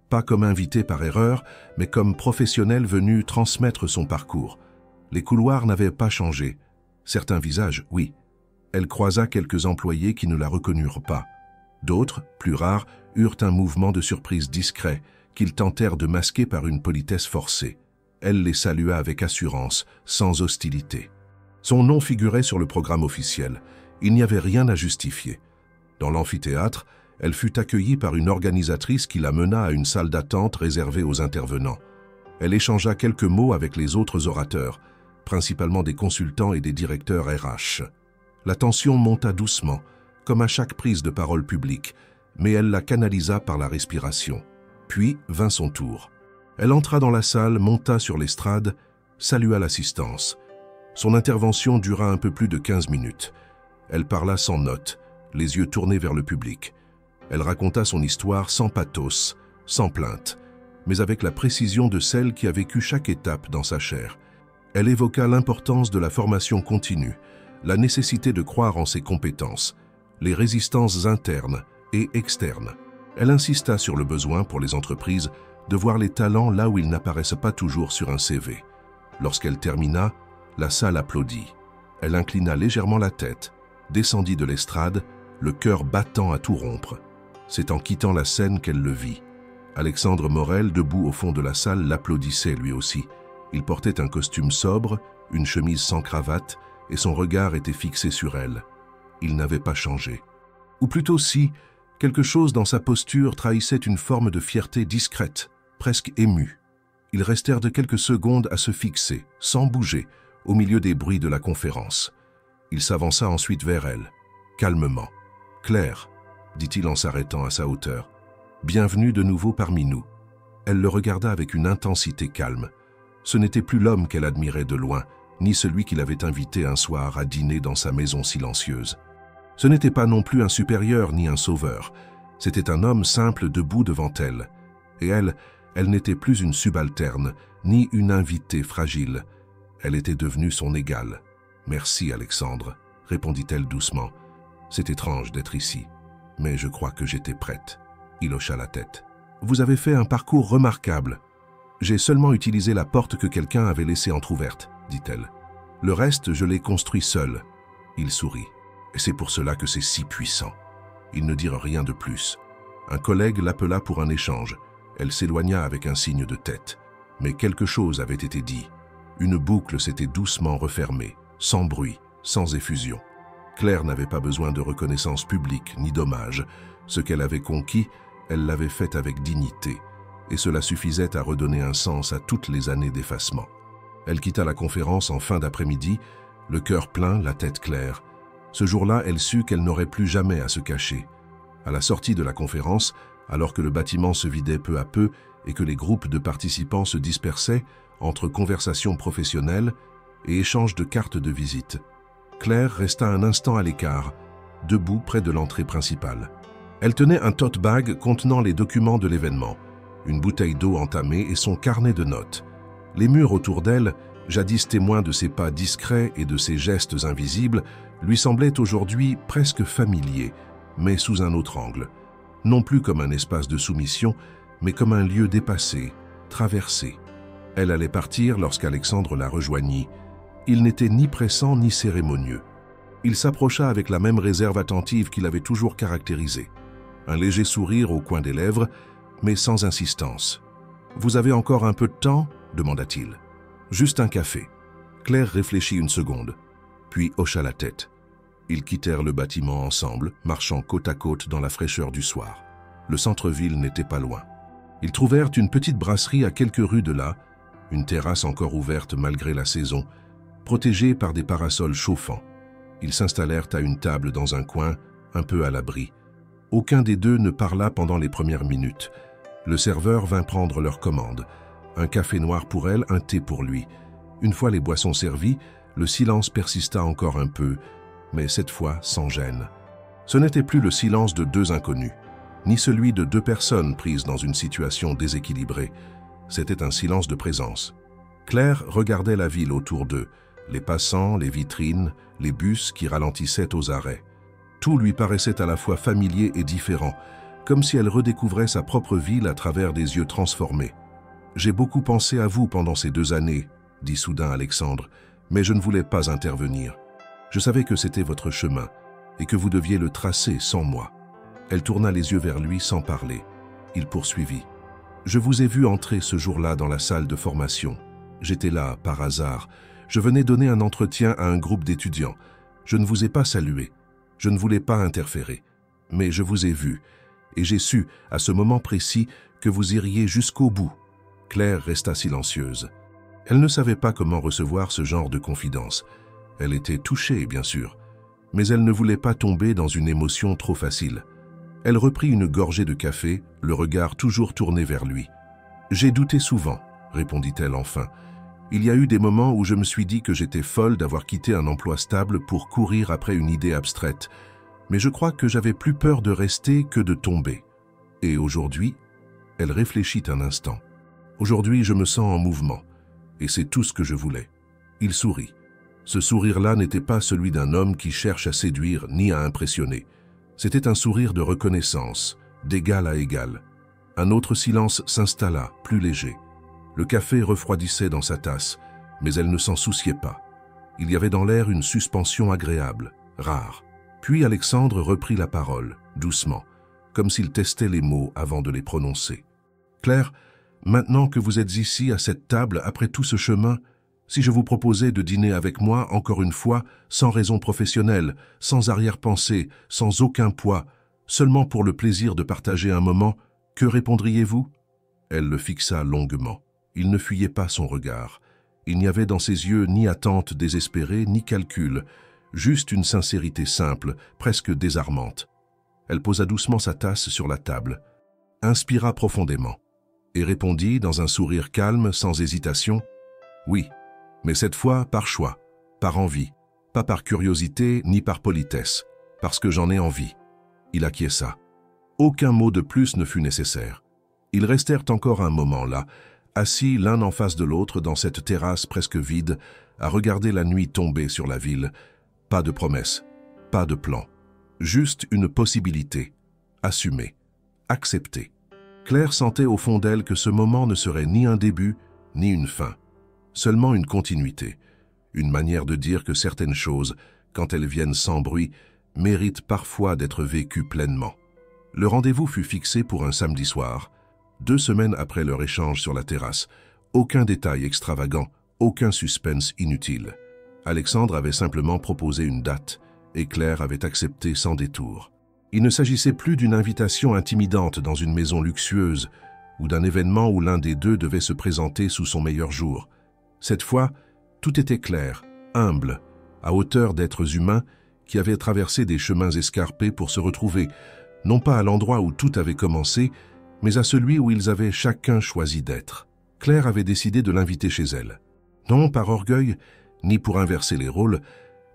pas comme invitée par erreur, mais comme professionnelle venue transmettre son parcours. Les couloirs n'avaient pas changé. Certains visages, oui. Elle croisa quelques employés qui ne la reconnurent pas. D'autres, plus rares, eurent un mouvement de surprise discret, qu'ils tentèrent de masquer par une politesse forcée. Elle les salua avec assurance, sans hostilité. Son nom figurait sur le programme officiel. Il n'y avait rien à justifier. Dans l'amphithéâtre, elle fut accueillie par une organisatrice qui la mena à une salle d'attente réservée aux intervenants. Elle échangea quelques mots avec les autres orateurs, principalement des consultants et des directeurs RH. La tension monta doucement, comme à chaque prise de parole publique, mais elle la canalisa par la respiration. Puis vint son tour. Elle entra dans la salle, monta sur l'estrade, salua l'assistance. Son intervention dura un peu plus de 15 minutes. Elle parla sans notes, les yeux tournés vers le public. Elle raconta son histoire sans pathos, sans plainte, mais avec la précision de celle qui a vécu chaque étape dans sa chair. Elle évoqua l'importance de la formation continue, la nécessité de croire en ses compétences, les résistances internes et externes. Elle insista sur le besoin pour les entreprises de voir les talents là où ils n'apparaissent pas toujours sur un CV. Lorsqu'elle termina, la salle applaudit. Elle inclina légèrement la tête, descendit de l'estrade, le cœur battant à tout rompre. C'est en quittant la scène qu'elle le vit. Alexandre Morel, debout au fond de la salle, l'applaudissait lui aussi. Il portait un costume sobre, une chemise sans cravate, et son regard était fixé sur elle. Il n'avait pas changé. Ou plutôt si, quelque chose dans sa posture trahissait une forme de fierté discrète, presque émue. Ils restèrent de quelques secondes à se fixer, sans bouger, au milieu des bruits de la conférence. Il s'avança ensuite vers elle, calmement. « Claire », dit-il en s'arrêtant à sa hauteur, « bienvenue de nouveau parmi nous. » Elle le regarda avec une intensité calme. Ce n'était plus l'homme qu'elle admirait de loin, ni celui qui l'avait invité un soir à dîner dans sa maison silencieuse. Ce n'était pas non plus un supérieur ni un sauveur. C'était un homme simple debout devant elle. Et elle n'était plus une subalterne, ni une invitée fragile. Elle était devenue son égale. « Merci, Alexandre », répondit-elle doucement. « C'est étrange d'être ici, mais je crois que j'étais prête. » Il hocha la tête. « Vous avez fait un parcours remarquable. J'ai seulement utilisé la porte que quelqu'un avait laissée entr'ouverte, dit-elle. Le reste, je l'ai construit seul. Il sourit. Et c'est pour cela que c'est si puissant. Ils ne dirent rien de plus. Un collègue l'appela pour un échange. Elle s'éloigna avec un signe de tête. Mais quelque chose avait été dit. Une boucle s'était doucement refermée, sans bruit, sans effusion. Claire n'avait pas besoin de reconnaissance publique ni d'hommage. Ce qu'elle avait conquis, elle l'avait fait avec dignité. Et cela suffisait à redonner un sens à toutes les années d'effacement. Elle quitta la conférence en fin d'après-midi, le cœur plein, la tête claire. Ce jour-là, elle sut qu'elle n'aurait plus jamais à se cacher. À la sortie de la conférence, alors que le bâtiment se vidait peu à peu et que les groupes de participants se dispersaient entre conversations professionnelles et échanges de cartes de visite, Claire resta un instant à l'écart, debout près de l'entrée principale. Elle tenait un tote bag contenant les documents de l'événement, une bouteille d'eau entamée et son carnet de notes. Les murs autour d'elle, jadis témoins de ses pas discrets et de ses gestes invisibles, lui semblaient aujourd'hui presque familiers, mais sous un autre angle. Non plus comme un espace de soumission, mais comme un lieu dépassé, traversé. Elle allait partir lorsqu'Alexandre la rejoignit. Il n'était ni pressant ni cérémonieux. Il s'approcha avec la même réserve attentive qui l'avait toujours caractérisé. Un léger sourire au coin des lèvres, mais sans insistance. « Vous avez encore un peu de temps ?» demanda-t-il. « Juste un café. » Claire réfléchit une seconde, puis hocha la tête. Ils quittèrent le bâtiment ensemble, marchant côte à côte dans la fraîcheur du soir. Le centre-ville n'était pas loin. Ils trouvèrent une petite brasserie à quelques rues de là, une terrasse encore ouverte malgré la saison, protégée par des parasols chauffants. Ils s'installèrent à une table dans un coin, un peu à l'abri. Aucun des deux ne parla pendant les premières minutes. Le serveur vint prendre leur commande. Un café noir pour elle, un thé pour lui. Une fois les boissons servies, le silence persista encore un peu, mais cette fois sans gêne. Ce n'était plus le silence de deux inconnus, ni celui de deux personnes prises dans une situation déséquilibrée. C'était un silence de présence. Claire regardait la ville autour d'eux, les passants, les vitrines, les bus qui ralentissaient aux arrêts. Tout lui paraissait à la fois familier et différent, comme si elle redécouvrait sa propre ville à travers des yeux transformés. « J'ai beaucoup pensé à vous pendant ces 2 années, » dit soudain Alexandre, « mais je ne voulais pas intervenir. Je savais que c'était votre chemin et que vous deviez le tracer sans moi. » Elle tourna les yeux vers lui sans parler. Il poursuivit. « Je vous ai vu entrer ce jour-là dans la salle de formation. J'étais là, par hasard. Je venais donner un entretien à un groupe d'étudiants. Je ne vous ai pas salué. Je ne voulais pas interférer. Mais je vous ai vu, et j'ai su, à ce moment précis, que vous iriez jusqu'au bout. » Claire resta silencieuse. Elle ne savait pas comment recevoir ce genre de confidence. Elle était touchée, bien sûr, mais elle ne voulait pas tomber dans une émotion trop facile. Elle reprit une gorgée de café, le regard toujours tourné vers lui. « J'ai douté souvent, » répondit-elle enfin. « Il y a eu des moments où je me suis dit que j'étais folle d'avoir quitté un emploi stable pour courir après une idée abstraite. Mais je crois que j'avais plus peur de rester que de tomber. Et aujourd'hui, » elle réfléchit un instant. « Aujourd'hui, je me sens en mouvement. Et c'est tout ce que je voulais. » Il sourit. Ce sourire-là n'était pas celui d'un homme qui cherche à séduire ni à impressionner. C'était un sourire de reconnaissance, d'égal à égal. Un autre silence s'installa, plus léger. Le café refroidissait dans sa tasse, mais elle ne s'en souciait pas. Il y avait dans l'air une suspension agréable, rare. Puis Alexandre reprit la parole, doucement, comme s'il testait les mots avant de les prononcer. « Claire, maintenant que vous êtes ici à cette table, après tout ce chemin, si je vous proposais de dîner avec moi, encore une fois, sans raison professionnelle, sans arrière-pensée, sans aucun poids, seulement pour le plaisir de partager un moment, que répondriez-vous » Elle le fixa longuement. Il ne fuyait pas son regard. Il n'y avait dans ses yeux ni attente désespérée, ni calcul, juste une sincérité simple, presque désarmante. Elle posa doucement sa tasse sur la table, inspira profondément, et répondit dans un sourire calme, sans hésitation, « Oui, mais cette fois par choix, par envie, pas par curiosité ni par politesse, parce que j'en ai envie. » Il acquiesça. Aucun mot de plus ne fut nécessaire. Ils restèrent encore un moment là, assis l'un en face de l'autre dans cette terrasse presque vide, à regarder la nuit tomber sur la ville. Pas de promesse, pas de plan, juste une possibilité, assumée, acceptée. Claire sentait au fond d'elle que ce moment ne serait ni un début, ni une fin, seulement une continuité, une manière de dire que certaines choses, quand elles viennent sans bruit, méritent parfois d'être vécues pleinement. Le rendez-vous fut fixé pour un samedi soir, 2 semaines après leur échange sur la terrasse. Aucun détail extravagant, aucun suspense inutile. Alexandre avait simplement proposé une date, et Claire avait accepté sans détour. Il ne s'agissait plus d'une invitation intimidante dans une maison luxueuse, ou d'un événement où l'un des deux devait se présenter sous son meilleur jour. Cette fois, tout était clair, humble, à hauteur d'êtres humains qui avaient traversé des chemins escarpés pour se retrouver, non pas à l'endroit où tout avait commencé, mais à celui où ils avaient chacun choisi d'être. Claire avait décidé de l'inviter chez elle. Non par orgueil, ni pour inverser les rôles,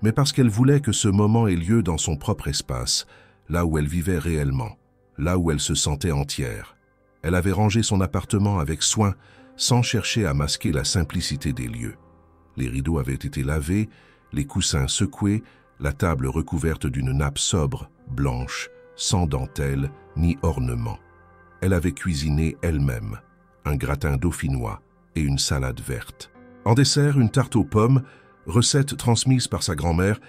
mais parce qu'elle voulait que ce moment ait lieu dans son propre espace, là où elle vivait réellement, là où elle se sentait entière. Elle avait rangé son appartement avec soin, sans chercher à masquer la simplicité des lieux. Les rideaux avaient été lavés, les coussins secoués, la table recouverte d'une nappe sobre, blanche, sans dentelle ni ornement. Elle avait cuisiné elle-même, un gratin dauphinois et une salade verte. En dessert, une tarte aux pommes, recette transmise par sa grand-mère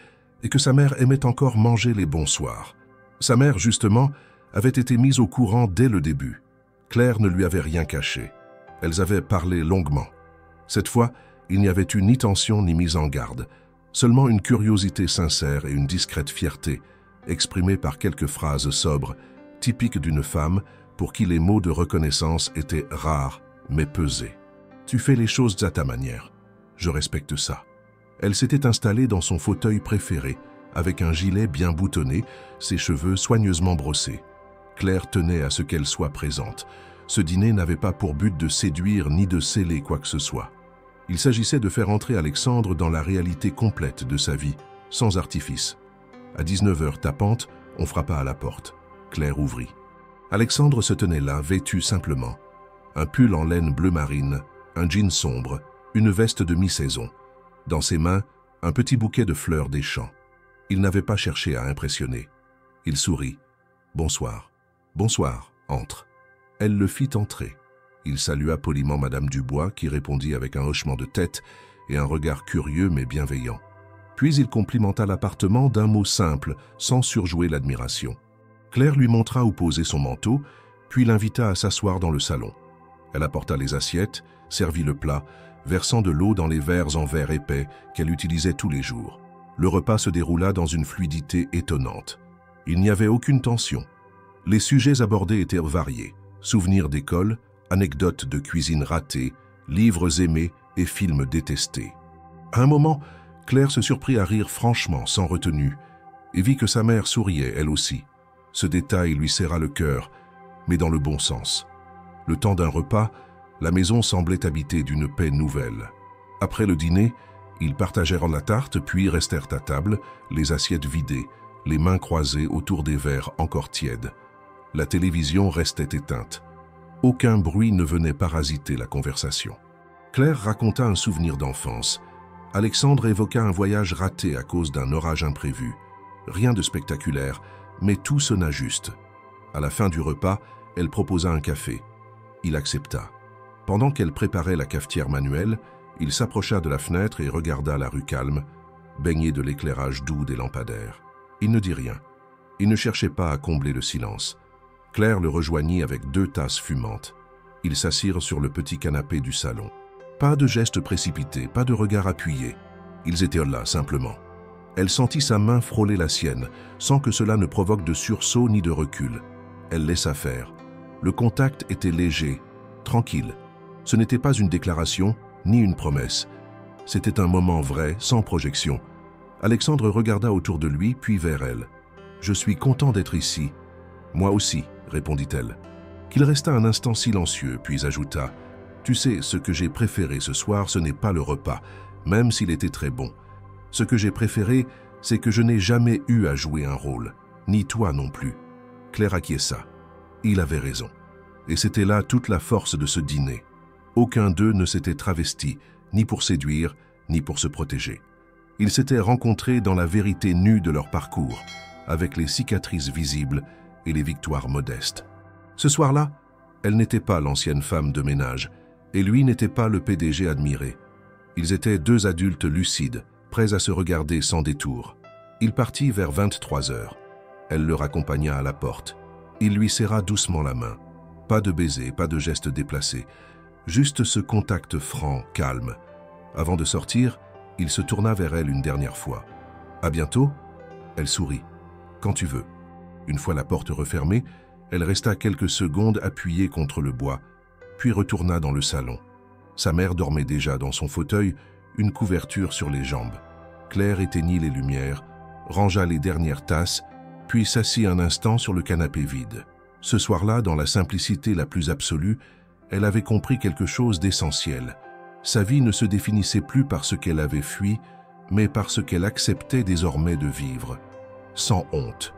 et que sa mère aimait encore manger les bons soirs. Sa mère, justement, avait été mise au courant dès le début. Claire ne lui avait rien caché. Elles avaient parlé longuement. Cette fois, il n'y avait eu ni tension ni mise en garde, seulement une curiosité sincère et une discrète fierté, exprimée par quelques phrases sobres, typiques d'une femme pour qui les mots de reconnaissance étaient rares, mais pesés. « Tu fais les choses à ta manière. Je respecte ça. » Elle s'était installée dans son fauteuil préféré, avec un gilet bien boutonné, ses cheveux soigneusement brossés. Claire tenait à ce qu'elle soit présente. Ce dîner n'avait pas pour but de séduire ni de sceller quoi que ce soit. Il s'agissait de faire entrer Alexandre dans la réalité complète de sa vie, sans artifice. À 19h tapante, on frappa à la porte. Claire ouvrit. Alexandre se tenait là, vêtu simplement. Un pull en laine bleu marine, un jean sombre, une veste de mi-saison. Dans ses mains, un petit bouquet de fleurs des champs. Il n'avait pas cherché à impressionner. Il sourit. « Bonsoir. »« Bonsoir, entre. » Elle le fit entrer. Il salua poliment Madame Dubois, qui répondit avec un hochement de tête et un regard curieux mais bienveillant. Puis il complimenta l'appartement d'un mot simple, sans surjouer l'admiration. Claire lui montra où poser son manteau, puis l'invita à s'asseoir dans le salon. Elle apporta les assiettes, servit le plat, versant de l'eau dans les verres en verre épais qu'elle utilisait tous les jours. Le repas se déroula dans une fluidité étonnante. Il n'y avait aucune tension. Les sujets abordés étaient variés. Souvenirs d'école, anecdotes de cuisine ratée, livres aimés et films détestés. À un moment, Claire se surprit à rire franchement, sans retenue, et vit que sa mère souriait, elle aussi. Ce détail lui serra le cœur, mais dans le bon sens. Le temps d'un repas, la maison semblait habitée d'une paix nouvelle. Après le dîner, ils partagèrent la tarte, puis restèrent à table, les assiettes vidées, les mains croisées autour des verres encore tièdes. La télévision restait éteinte. Aucun bruit ne venait parasiter la conversation. Claire raconta un souvenir d'enfance. Alexandre évoqua un voyage raté à cause d'un orage imprévu. Rien de spectaculaire, mais tout sonna juste. À la fin du repas, elle proposa un café. Il accepta. Pendant qu'elle préparait la cafetière manuelle, il s'approcha de la fenêtre et regarda la rue calme, baignée de l'éclairage doux des lampadaires. Il ne dit rien. Il ne cherchait pas à combler le silence. Claire le rejoignit avec 2 tasses fumantes. Ils s'assirent sur le petit canapé du salon. Pas de gestes précipités, pas de regard appuyé. Ils étaient là, simplement. Elle sentit sa main frôler la sienne, sans que cela ne provoque de sursaut ni de recul. Elle laissa faire. Le contact était léger, tranquille. Ce n'était pas une déclaration, ni une promesse. C'était un moment vrai, sans projection. Alexandre regarda autour de lui, puis vers elle. « Je suis content d'être ici. »« Moi aussi, » répondit-elle. Qu'il resta un instant silencieux, puis ajouta « Tu sais, ce que j'ai préféré ce soir, ce n'est pas le repas, même s'il était très bon. Ce que j'ai préféré, c'est que je n'ai jamais eu à jouer un rôle, ni toi non plus. » Claire acquiesça. Il avait raison. Et c'était là toute la force de ce dîner. Aucun d'eux ne s'était travesti, ni pour séduire, ni pour se protéger. Ils s'étaient rencontrés dans la vérité nue de leur parcours, avec les cicatrices visibles et les victoires modestes. Ce soir-là, Elle n'était pas l'ancienne femme de ménage, et lui n'était pas le PDG admiré. Ils étaient deux adultes lucides, prêts à se regarder sans détour. Il partit vers 23 heures. Elle le raccompagna à la porte. Il lui serra doucement la main. Pas de baiser, pas de geste déplacé. Juste ce contact franc, calme. Avant de sortir, il se tourna vers elle une dernière fois. « À bientôt ?» Elle sourit. « Quand tu veux. » Une fois la porte refermée, elle resta quelques secondes appuyée contre le bois, puis retourna dans le salon. Sa mère dormait déjà dans son fauteuil, une couverture sur les jambes. Claire éteignit les lumières, rangea les dernières tasses, puis s'assit un instant sur le canapé vide. Ce soir-là, dans la simplicité la plus absolue, elle avait compris quelque chose d'essentiel. Sa vie ne se définissait plus par ce qu'elle avait fui, mais par ce qu'elle acceptait désormais de vivre. Sans honte,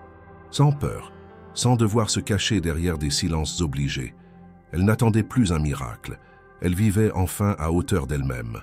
sans peur, sans devoir se cacher derrière des silences obligés. Elle n'attendait plus un miracle. Elle vivait enfin à hauteur d'elle-même.